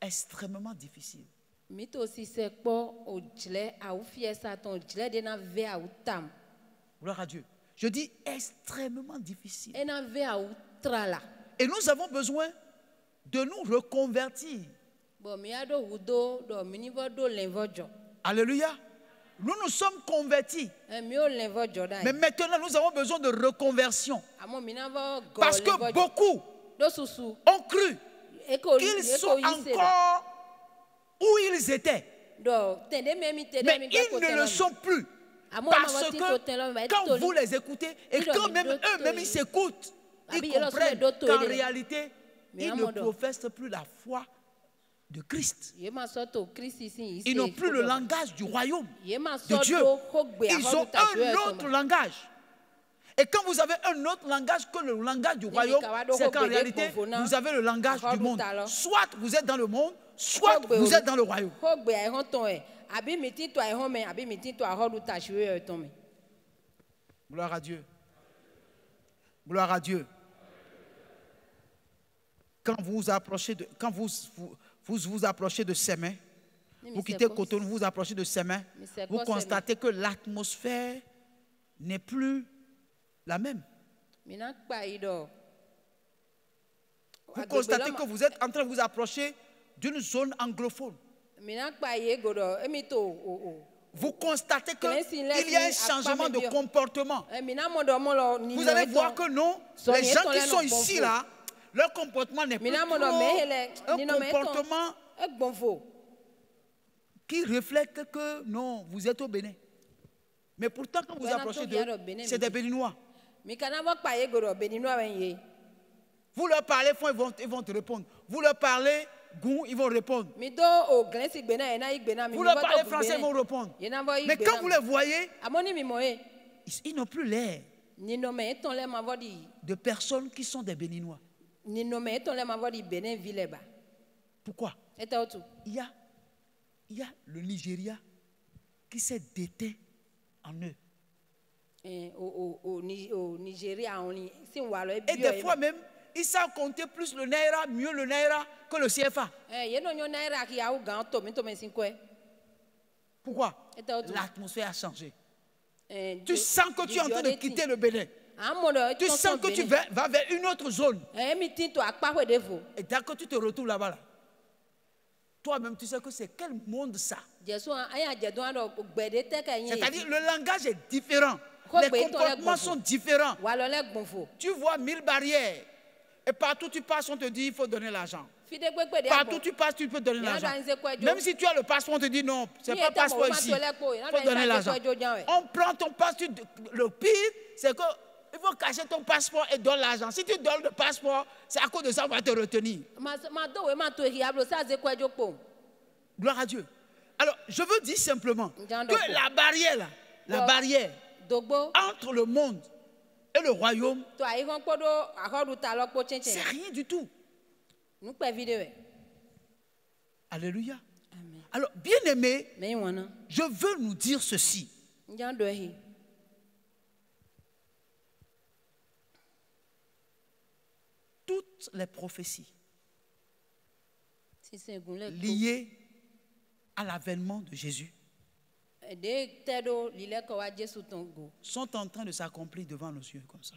extrêmement difficile. Gloire à Dieu. Je dis extrêmement difficile. Et nous avons besoin de nous reconvertir. Alléluia. Nous nous sommes convertis. Mais maintenant, nous avons besoin de reconversion. Parce que beaucoup ont cru qu'ils sont encore où ils étaient. Mais ils ne le sont plus. Parce que quand vous les écoutez et quand même eux-mêmes ils s'écoutent, ils comprennent qu'en réalité, ils ne professent plus la foi de Christ. Ils n'ont plus le langage du royaume de Dieu. Ils ont un autre langage. Et quand vous avez un autre langage que le langage du royaume, c'est qu'en réalité, vous avez le langage du monde. Soit vous êtes dans le monde, soit vous êtes dans le royaume. Gloire à Dieu. Gloire à Dieu. Quand vous vous approchez de, vous approchez de Sémin, vous quittez Cotonou, vous vous approchez de Sémin, vous constatez que l'atmosphère n'est plus la même. Vous constatez que vous êtes en train de vous approcher d'une zone anglophone. Vous constatez qu'il y a un changement de comportement. Vous allez voir que non, les gens qui sont ici là, leur comportement n'est plus un comportement qui reflète que non, vous êtes au Bénin. Mais pourtant, quand vous approchez d'eux, c'est des Béninois. Vous leur parlez, ils vont te répondre. Vous leur parlez Goût, ils vont répondre. Vous leur parlez français, ils vont répondre. Mais quand vous les voyez, ils n'ont plus l'air de personnes qui sont des Béninois. Pourquoi? Il y a le Nigeria qui s'est déteint en eux. Et des fois même, ils savent compter plus le Naira, mieux le Naira que le CFA. Pourquoi? L'atmosphère a changé. Tu sens que tu es en train de quitter le Bénin. Tu sens que tu vas vers une autre zone. Et dès que tu te retrouves là-bas, là, toi-même, tu sais que c'est quel monde ça? C'est-à-dire le langage est différent. Les comportements sont différents. Tu vois 1000 barrières. Et partout tu passes, on te dit il faut donner l'argent. Partout tu passes, tu peux donner l'argent. Même si tu as le passeport, on te dit non, c'est pas passeport ici. Il faut donner l'argent. On prend ton passeport. Le pire, c'est qu'il faut cacher ton passeport et donner l'argent. Si tu donnes le passeport, c'est à cause de ça qu'on va te retenir. Gloire à Dieu. Alors, je veux dire simplement que la barrière, là, la barrière entre le monde et le royaume, c'est rien du tout. Alléluia. Amen. Alors, bien aimé, je veux nous dire ceci. Toutes les prophéties liées à l'avènement de Jésus sont en train de s'accomplir devant nos yeux comme ça.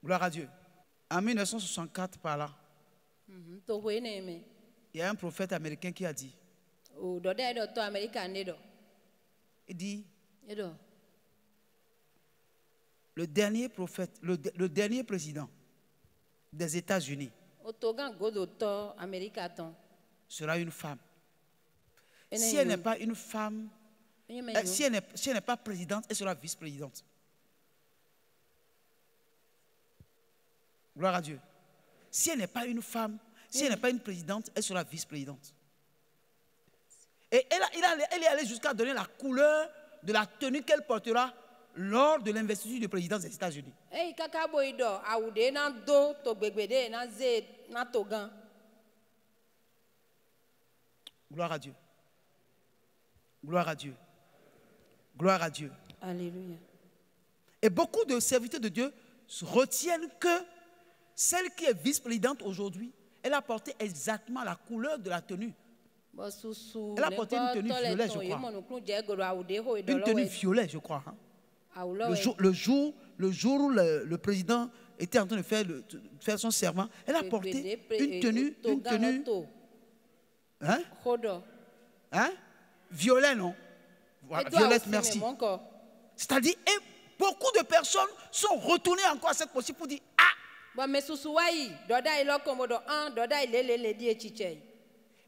Gloire à Dieu. En 1964, par là, il y a un prophète américain qui a dit, il dit, le dernier prophète, le dernier président des États-Unis sera une femme. Si elle n'est pas une femme, si elle n'est pas présidente, elle sera vice-présidente. Gloire à Dieu. Si elle n'est pas une femme, si elle n'est pas une présidente, elle sera vice-présidente. Et elle est allée jusqu'à donner la couleur de la tenue qu'elle portera lors de l'investiture du président des États-Unis. Gloire à Dieu. Gloire à Dieu. Gloire à Dieu. Alléluia. Et beaucoup de serviteurs de Dieu retiennent que celle qui est vice-présidente aujourd'hui, elle a porté exactement la couleur de la tenue. Elle a porté une tenue violet, je crois. Une tenue violet, je crois. Hein? Le jour où le président était en train de faire son serment, elle a porté une tenue hein? Hein? Violet, non? Voilà, violette, merci. C'est-à-dire, et beaucoup de personnes sont retournées encore à cette possibilité pour dire,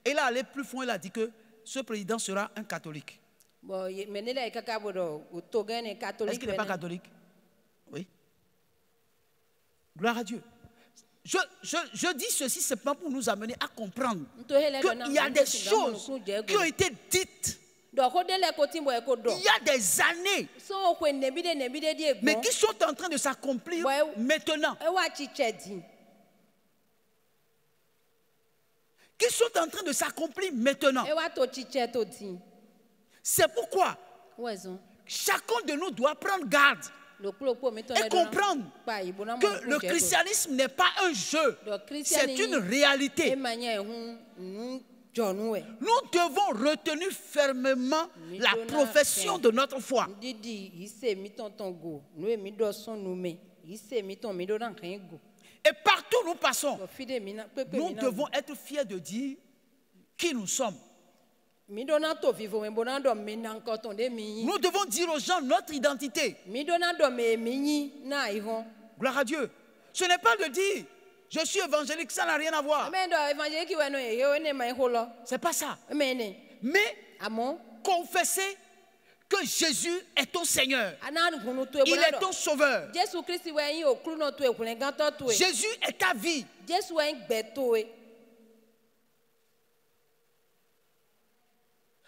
Et là, aller plus loin, il a dit que ce président sera un catholique. Est-ce qu'il n'est pas catholique? Oui. Gloire à Dieu. Je dis ceci simplement pour nous amener à comprendre qu'il y a des choses qui ont été dites il y a des années, mais qui sont en train de s'accomplir maintenant. Qui sont en train de s'accomplir maintenant. C'est pourquoi chacun de nous doit prendre garde et comprendre que le christianisme n'est pas un jeu, c'est une réalité. Nous devons retenir fermement la profession de notre foi. Et partout où nous passons, nous devons être fiers de dire qui nous sommes. Nous devons dire aux gens notre identité. Gloire à Dieu. Ce n'est pas de dire je suis évangélique, ça n'a rien à voir. C'est pas ça. Mais confesser que Jésus est ton Seigneur. Il est ton Sauveur. Jésus est ta vie.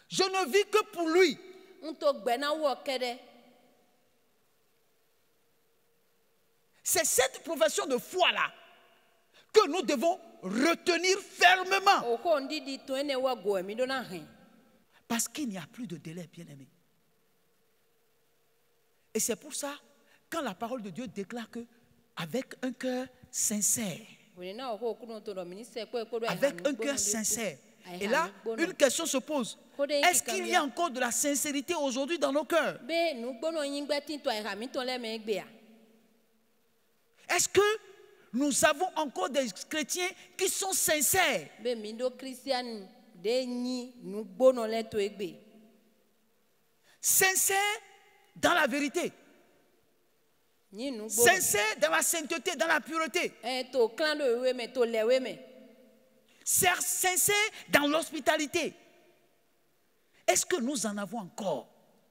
Je ne vis que pour lui. C'est cette profession de foi-là que nous devons retenir fermement. Parce qu'il n'y a plus de délai, bien-aimé. Et c'est pour ça, quand la parole de Dieu déclare que, avec un cœur sincère, avec un cœur sincère, Et là, une question se pose. Est-ce qu'il y a encore de la sincérité aujourd'hui dans nos cœurs? Est-ce que nous avons encore des chrétiens qui sont sincères? Sincères dans la vérité. Sincères dans la sainteté, dans la pureté. Sincères dans l'hospitalité. Est-ce que nous en avons encore?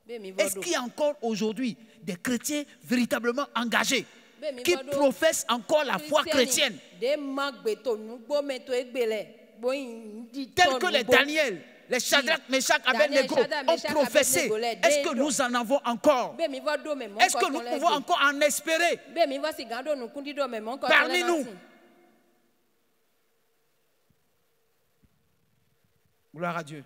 Est-ce qu'il y a encore aujourd'hui des chrétiens véritablement engagés qui professent encore la foi chrétienne? Tels que les Daniel, les Shadrach, Meshach, Abednego ont professé. Est-ce que nous en avons encore? Est-ce que nous pouvons encore en espérer parmi nous? Gloire à Dieu.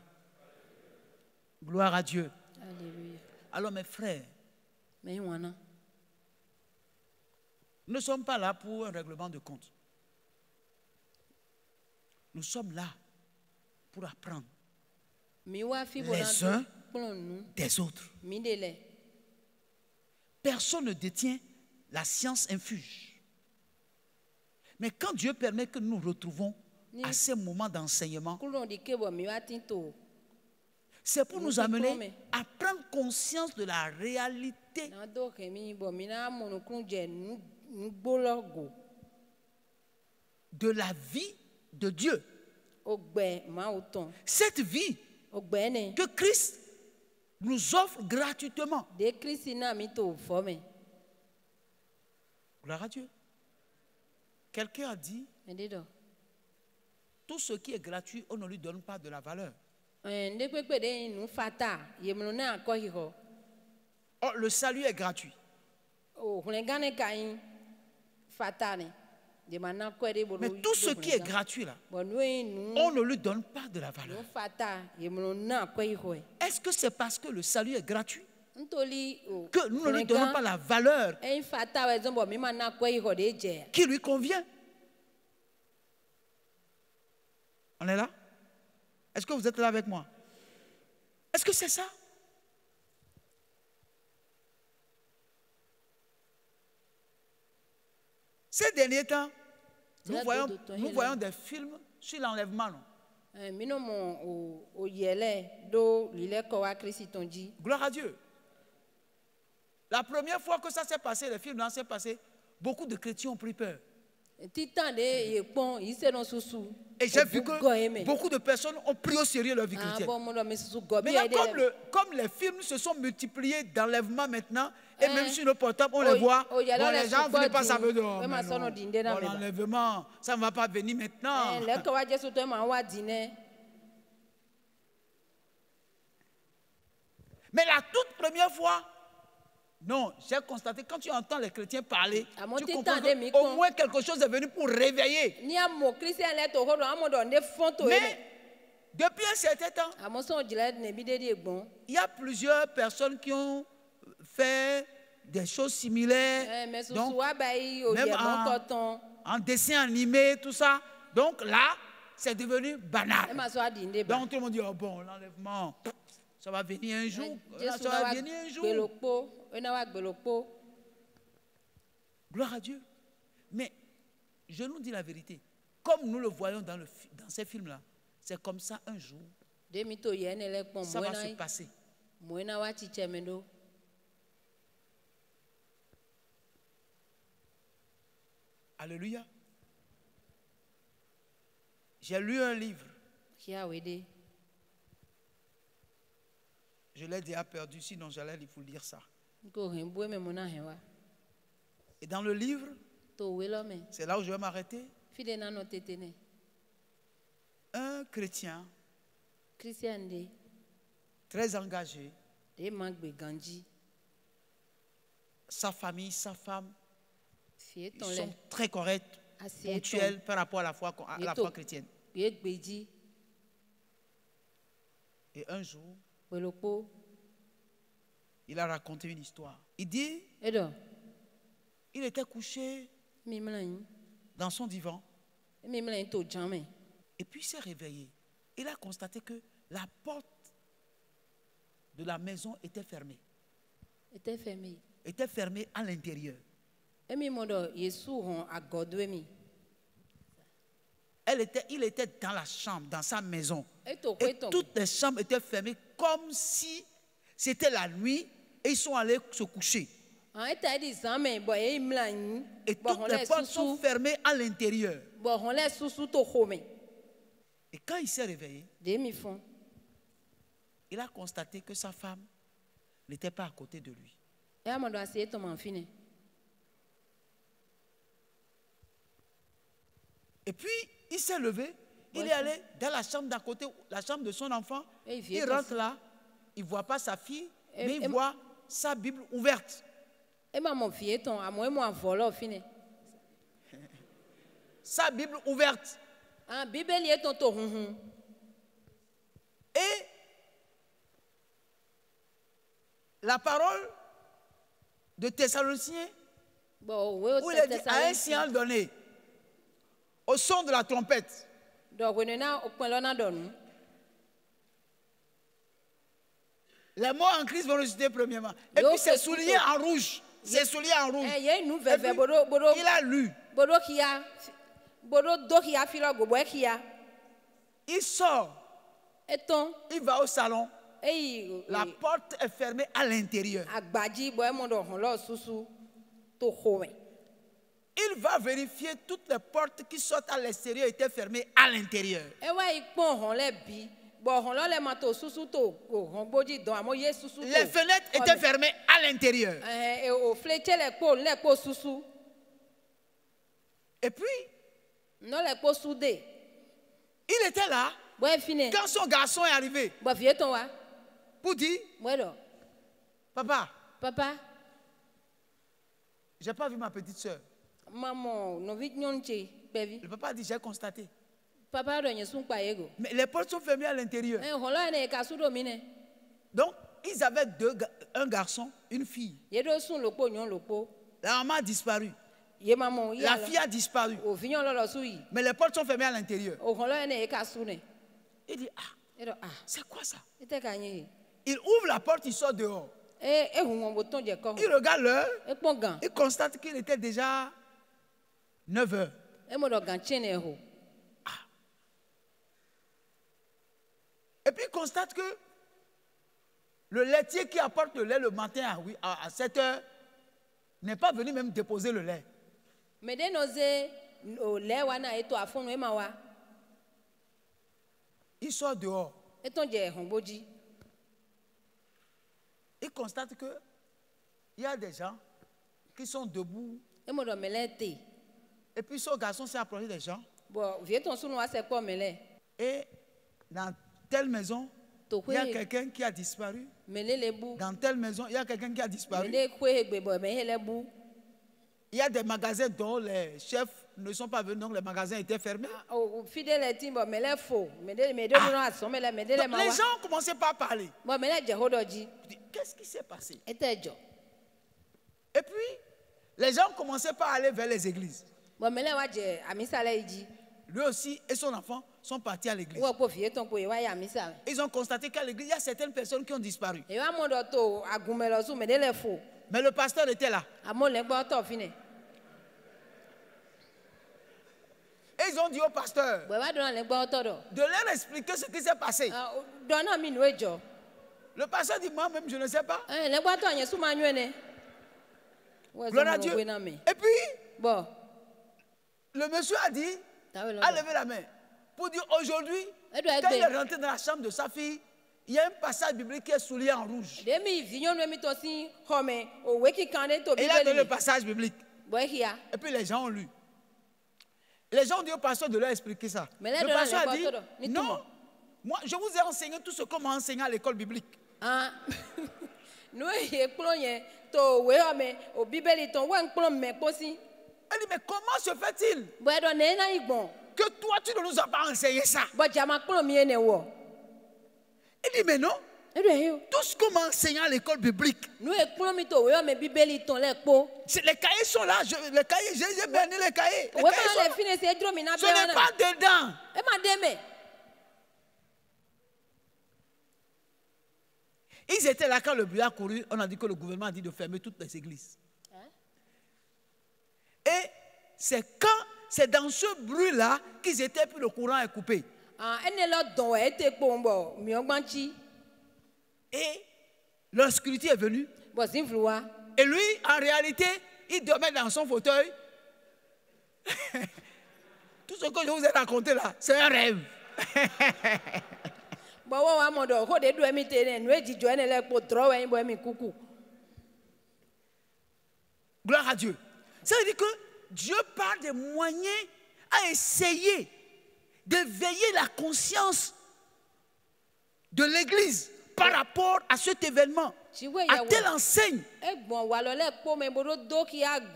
Gloire à Dieu. Alléluia. Alors mes frères, nous ne sommes pas là pour un règlement de compte. Nous sommes là pour apprendre les uns des autres. Personne ne détient la science infuse. Mais quand Dieu permet que nous nous retrouvons à ces moments d'enseignement, c'est pour nous amener à prendre conscience de la réalité de la vie de Dieu. Cette vie que Christ nous offre gratuitement. Gloire à Dieu. Quelqu'un a dit, tout ce qui est gratuit, on ne lui donne pas de la valeur. Oh, le salut est gratuit. Mais tout ce qui est gratuit là, on ne lui donne pas de la valeur. Est-ce que c'est parce que le salut est gratuit que nous ne lui donnons pas la valeur qui lui convient? On est là? Est-ce que vous êtes là avec moi? Est-ce que c'est ça? Ces derniers temps, nous voyons des films sur l'enlèvement. Gloire à Dieu. La première fois que ça s'est passé, les films là s'est passé, beaucoup de chrétiens ont pris peur. Et j'ai vu que beaucoup de personnes ont pris au sérieux leur vie chrétienne. Maintenant, comme les films se sont multipliés d'enlèvement maintenant, et même sur nos portables, on les voit, bon, les gens ne voulaient pas savoir de l'enlèvement, ça ne va pas venir maintenant. Mais la toute première fois, non, j'ai constaté, quand tu entends les chrétiens parler, tu comprends qu'au moins quelque chose est venu pour réveiller. Mais depuis un certain temps, il y a plusieurs personnes qui ont fait des choses similaires, donc, même en dessin animé, tout ça. Donc là, c'est devenu banal. Donc tout le monde dit, oh bon, l'enlèvement, ça va venir un jour. Ça va venir un jour. Gloire à Dieu. Mais je nous dis la vérité. Comme nous le voyons dans ces films-là, c'est comme ça un jour. Ça va se passer. Alléluia. J'ai lu un livre. Je l'ai déjà perdu, sinon j'allais vous lire ça. Et dans le livre, c'est là où je vais m'arrêter. Un chrétien très engagé, sa famille, sa femme, ils sont très corrects, ponctuels par rapport à la foi chrétienne. Et un jour, il a raconté une histoire. Il dit, il était couché dans son divan. Et puis il s'est réveillé. il a constaté que la porte de la maison était fermée. Était fermé. Était fermée à l'intérieur. Emi modo Yesu hon agodwemi. Il était dans la chambre, dans sa maison. Et Et toutes les chambres étaient fermées comme si c'était la nuit et ils sont allés se coucher. Et toutes les portes sont fermées à l'intérieur. Et quand il s'est réveillé, il a constaté que sa femme n'était pas à côté de lui. Et puis, il s'est levé, il est allé dans la chambre d'à côté, la chambre de son enfant. Il rentre là, il ne voit pas sa fille, mais il voit sa Bible ouverte. Sa Bible ouverte. Et la parole de Thessaloniciens, où il a dit à un signal donné, au son de la trompette. Les morts en Christ vont ressusciter premièrement. Et puis ses souliers en rouge. Ses souliers en rouge. Et puis, il a lu. Il sort. Il va au salon. La porte est fermée à l'intérieur. Il va vérifier toutes les portes qui sortent à l'extérieur étaient fermées à l'intérieur. Les fenêtres étaient fermées à l'intérieur. Et puis, il était là quand son garçon est arrivé pour dire, papa, je n'ai pas vu ma petite soeur. Le papa dit, j'ai constaté. Mais les portes sont fermées à l'intérieur. Donc, ils avaient un garçon, une fille. La maman a disparu. La fille a disparu. Mais les portes sont fermées à l'intérieur. Il dit, c'est quoi ça? Il ouvre la porte, il sort dehors. Il regarde l'heure. Il constate qu'il était déjà 9 heures. Et puis il constate que le laitier qui apporte le lait le matin à 7 heures n'est pas venu même déposer le lait. Il sort dehors. Il constate qu'il y a des gens qui sont debout. Et puis son garçon s'est approché des gens. Et dans telle maison, il y a quelqu'un qui a disparu. Dans telle maison, il y a quelqu'un qui a disparu. Il y a des magasins dont les chefs ne sont pas venus, donc les magasins étaient fermés. Donc, les gens ont commencé par parler. Qu'est-ce qui s'est passé? Et puis, les gens ont commencé par aller vers les églises. Lui aussi et son enfant sont partis à l'église. Ils ont constaté qu'à l'église, il y a certaines personnes qui ont disparu. Mais le pasteur était là. Et ils ont dit au pasteur de leur expliquer ce qui s'est passé. Le pasteur dit, moi-même, je ne sais pas. Gloire à Dieu. Et puis, le monsieur a dit, a levé la main pour dire aujourd'hui, quand il est rentré dans la chambre de sa fille, il y a un passage biblique qui est souligné en rouge. Et il a donné le passage biblique. Et puis les gens ont lu. Les gens ont dit au pasteur de leur expliquer ça. Le pasteur a dit, non, moi je vous ai enseigné tout ce qu'on m'a enseigné à l'école biblique. Elle dit, mais comment se fait-il que toi tu ne nous as pas enseigné ça? Il dit, mais non. Tout ce qu'on m'a enseigné à l'école biblique, les cahiers sont là. Les cahiers, j'ai berné les cahiers. Ce n'est pas dedans. Ils étaient là quand le bruit a couru. On a dit que le gouvernement a dit de fermer toutes les églises. Et c'est dans ce bruit-là qu'ils étaient, puis le courant est coupé. Et l'obscurité est venue. Et lui, en réalité, il dormait dans son fauteuil. Tout ce que je vous ai raconté là, c'est un rêve. Gloire à Dieu. Ça veut dire que Dieu parle des moyens à essayer d'éveiller la conscience de l'Église par rapport à cet événement, à telle enseigne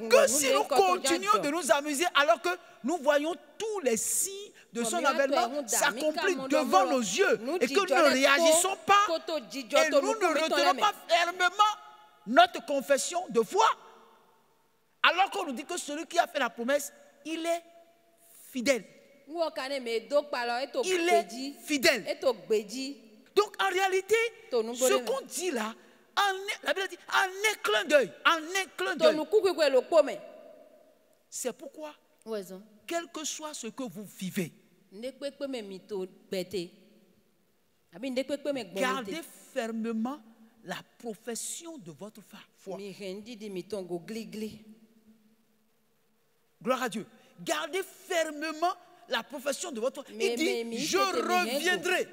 que si nous continuons de nous amuser alors que nous voyons tous les signes de son avènement s'accomplir devant nos yeux et que nous ne réagissons pas et nous ne retenons pas fermement notre confession de foi, alors qu'on nous dit que celui qui a fait la promesse, il est fidèle. Il est fidèle. Donc en réalité, ce qu'on dit là, la Bible dit en un clin d'œil, c'est pourquoi, quel que soit ce que vous vivez, gardez fermement la profession de votre foi. Gloire à Dieu. Gardez fermement la profession de votre foi. Il dit, je reviendrai.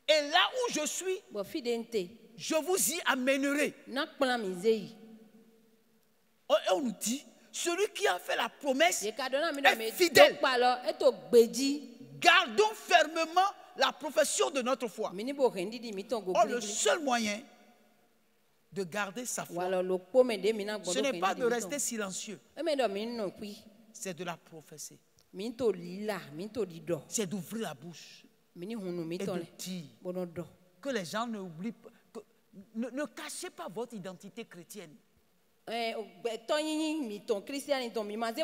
Et là où je suis, je vous y amènerai. Et on nous dit, celui qui a fait la promesse est fidèle. Gardons fermement la profession de notre foi. Or, le seul moyen de garder sa foi, ce n'est pas de rester silencieux, c'est de la professer. C'est d'ouvrir la bouche et de dire que les gens n'oublient pas, ne cachez pas votre identité chrétienne.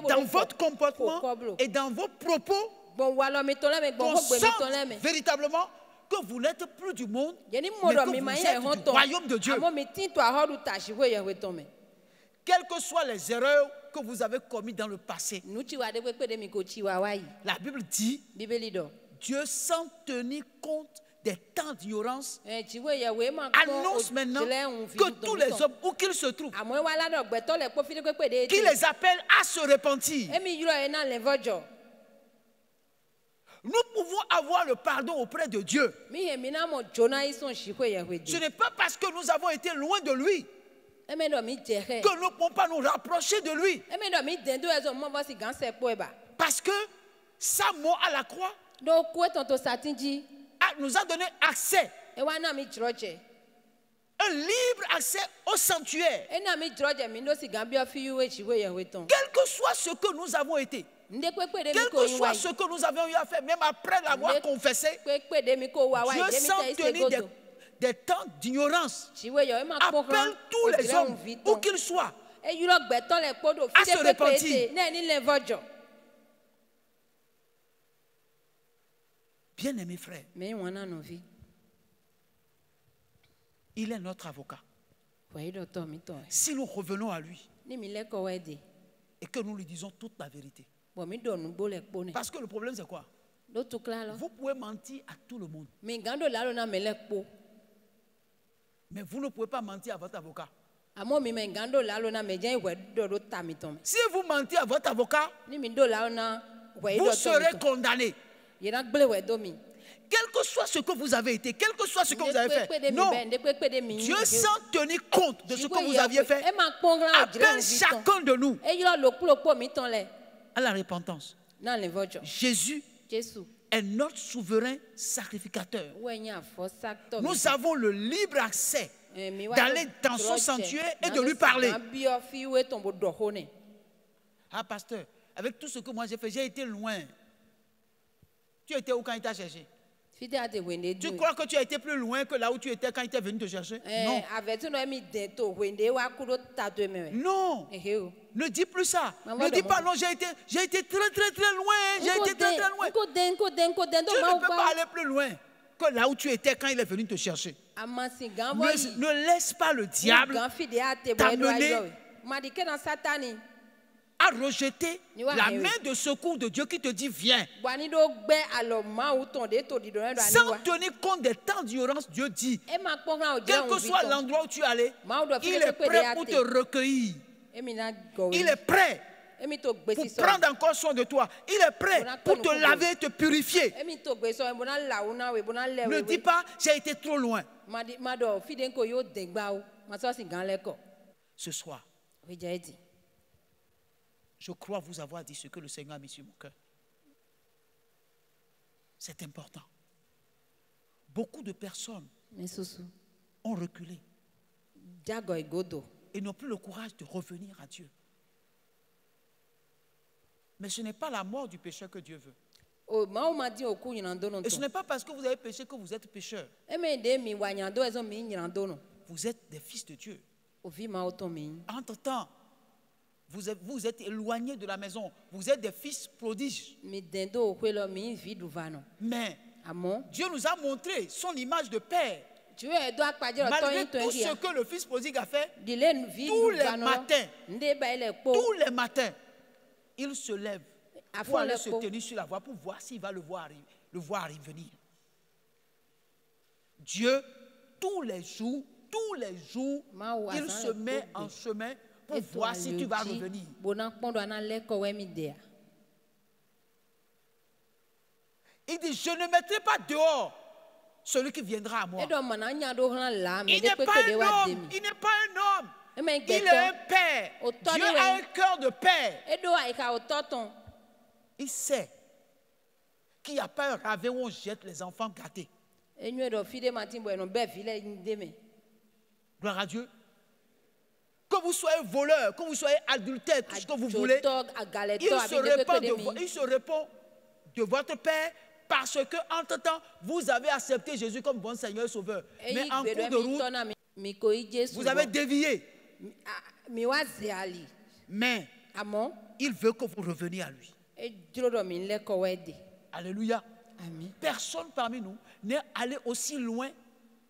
Dans votre comportement et dans vos propos, qu'on sente véritablement que vous n'êtes plus du monde, mais que vous êtes du royaume de Dieu. Quelles que soient les erreurs que vous avez commises dans le passé, la Bible dit, Dieu sans tenir compte des temps d'ignorance, annonce maintenant que tous les hommes, où qu'ils se trouvent, qu'il les appelle à se repentir. Nous pouvons avoir le pardon auprès de Dieu. Ce n'est pas parce que nous avons été loin de lui que nous ne pouvons pas nous rapprocher de lui. Parce que sa mort à la croix nous a donné accès, un libre accès au sanctuaire. Quel que soit ce que nous avons été, quel que soit ce que nous avons eu à faire, même après l'avoir confessé, Dieu sans tenir des temps d'ignorance appelle tous les hommes, où qu'ils soient, à se repentir. Bien-aimés frères, il est notre avocat. Si nous revenons à lui et que nous lui disons toute la vérité, parce que le problème c'est quoi? Vous pouvez mentir à tout le monde, mais vous ne pouvez pas mentir à votre avocat. Si vous mentez à votre avocat, vous serez condamné. Quel que soit ce que vous avez été, quel que soit ce que vous avez fait, non, Dieu sans tenir compte de ce que vous aviez fait, appelle chacun de nous à la repentance. Jésus est notre souverain sacrificateur. Nous avons le libre accès d'aller dans son sanctuaire et de lui parler. Ah, pasteur, avec tout ce que moi j'ai fait, j'ai été loin. Tu étais où quand il t'a cherché? Tu crois que tu as été plus loin que là où tu étais quand il était venu te chercher? Non. Non. Ne dis plus ça. Ne dis pas non, j'ai été très très très loin. J'ai été très très loin. Tu ne peux pas aller plus loin. que là où tu étais quand il est venu te chercher. amasi gan boy Ne laisse pas le diable gan fide ate boy do t'amener ayo madi ke na satani à rejeter Ni wa la hewe. main de secours de Dieu qui te dit viens. bwani do gbe alo ma ou ton de to di do na do ani Sans wa tenir compte des temps d'ignorance, Dieu dit, e ma pon kan o je quel on que soit l'endroit où tu es allé, il est prêt pour te recueillir. e mi na go Il est prêt e mi to gbe pour si so prendre encore soin de toi. Il est prêt pour te laver et te purifier. e mi to gbe so e bona la una we bona le Ne dis pas, j'ai été trop loin. madi mado fide ko yo degba o ma so si gan le ko Ce soir, we je di je crois vous avoir dit ce que le Seigneur a mis sur mon cœur. C'est important. Beaucoup de personnes me susu ont reculé jago igodo et n'ont plus le courage de revenir à Dieu. Mais ce n'est pas la mort du pécheur que Dieu veut. o ma o ma di o ku yin do no Et ce to n'est pas parce que vous avez péché que vous êtes pécheur. e me de mi wa yin do e so mi yin do no Vous êtes des fils de Dieu. o vi ma o to mi Entre-temps, vous êtes éloignés de la maison. Vous êtes des fils prodiges. mi den do o lo mi vi du va no Mais amo Dieu nous a montré son image de père. tu e do apaje o to Malgré yin to tout yin ce que le fils prodigue a fait, dile vi tous du les va no matins, nde ba ile po tous les matins, il se lève à pour fond aller le se po tenir sur la voie pour voir s'il va le voir venir. Dieu, tous les jours, Ma ou il azan se le met po en be. chemin pour E to voir si tu vas ayoji, revenir. bona pon do na le ko we mi de a Il dit, je ne mettrai pas dehors celui qui viendra à moi. e do ma na nya do han la mi Il de n'est pe pas ko de wa un de homme. mi Il n'est pas un homme. e me Il ge est un père. Autant Dieu de a ouais. un cœur de père. e do ai ka o toton Il sait qu'il n'y a pas un ravin où on jette les enfants gâtés. e nyu do fi de ma tin bo no be fi le de me Gloire à Dieu. Que vous soyez voleur, que vous soyez adultère, tout ce que vous voulez, il se répond de votre père parce que, entre-temps, vous avez accepté Jésus comme bon Seigneur et Sauveur. Mais en cours de route, vous avez dévié. mi wa ze ali Mais amo il veut que vous reveniez à lui. e dro do mi le ko we de Alléluia. amen Personne parmi nous n'est allé aussi loin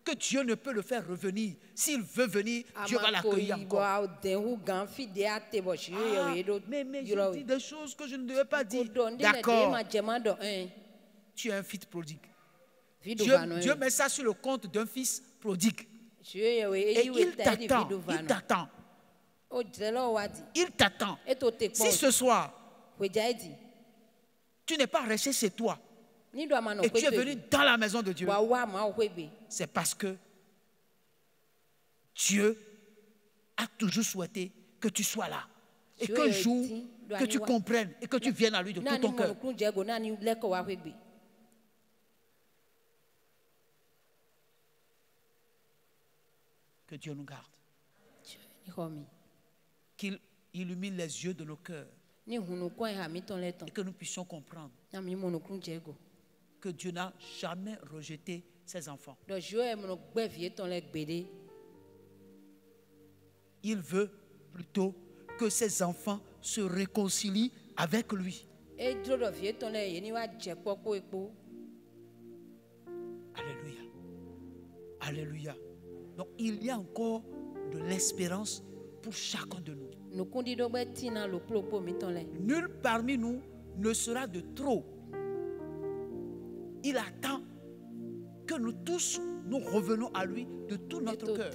que Dieu ne peut le faire revenir. S'il veut venir, Dieu va l'accueillir encore. Ah, mais je dis des choses que je ne devais pas dire. D'accord. Tu es un fils prodigue. Dieu met ça sur le compte d'un fils prodigue. Et il t'attend. Il t'attend. Il t'attend. Si ce soir, tu n'es pas resté chez toi et tu es venu dans la maison de Dieu, c'est parce que Dieu a toujours souhaité que tu sois là. Et qu'un jour, que tu comprennes et que tu viennes à lui de tout ton cœur. Que Dieu nous garde. Qu'il illumine les yeux de nos cœurs et que nous puissions comprendre que Dieu n'a jamais rejeté ses enfants. Il veut plutôt que ses enfants se réconcilient avec lui. Alléluia. Alléluia. Donc il y a encore de l'espérance pour chacun de nous. Nul parmi nous ne sera de trop. Il attend que nous tous nous revenons à lui de tout notre cœur.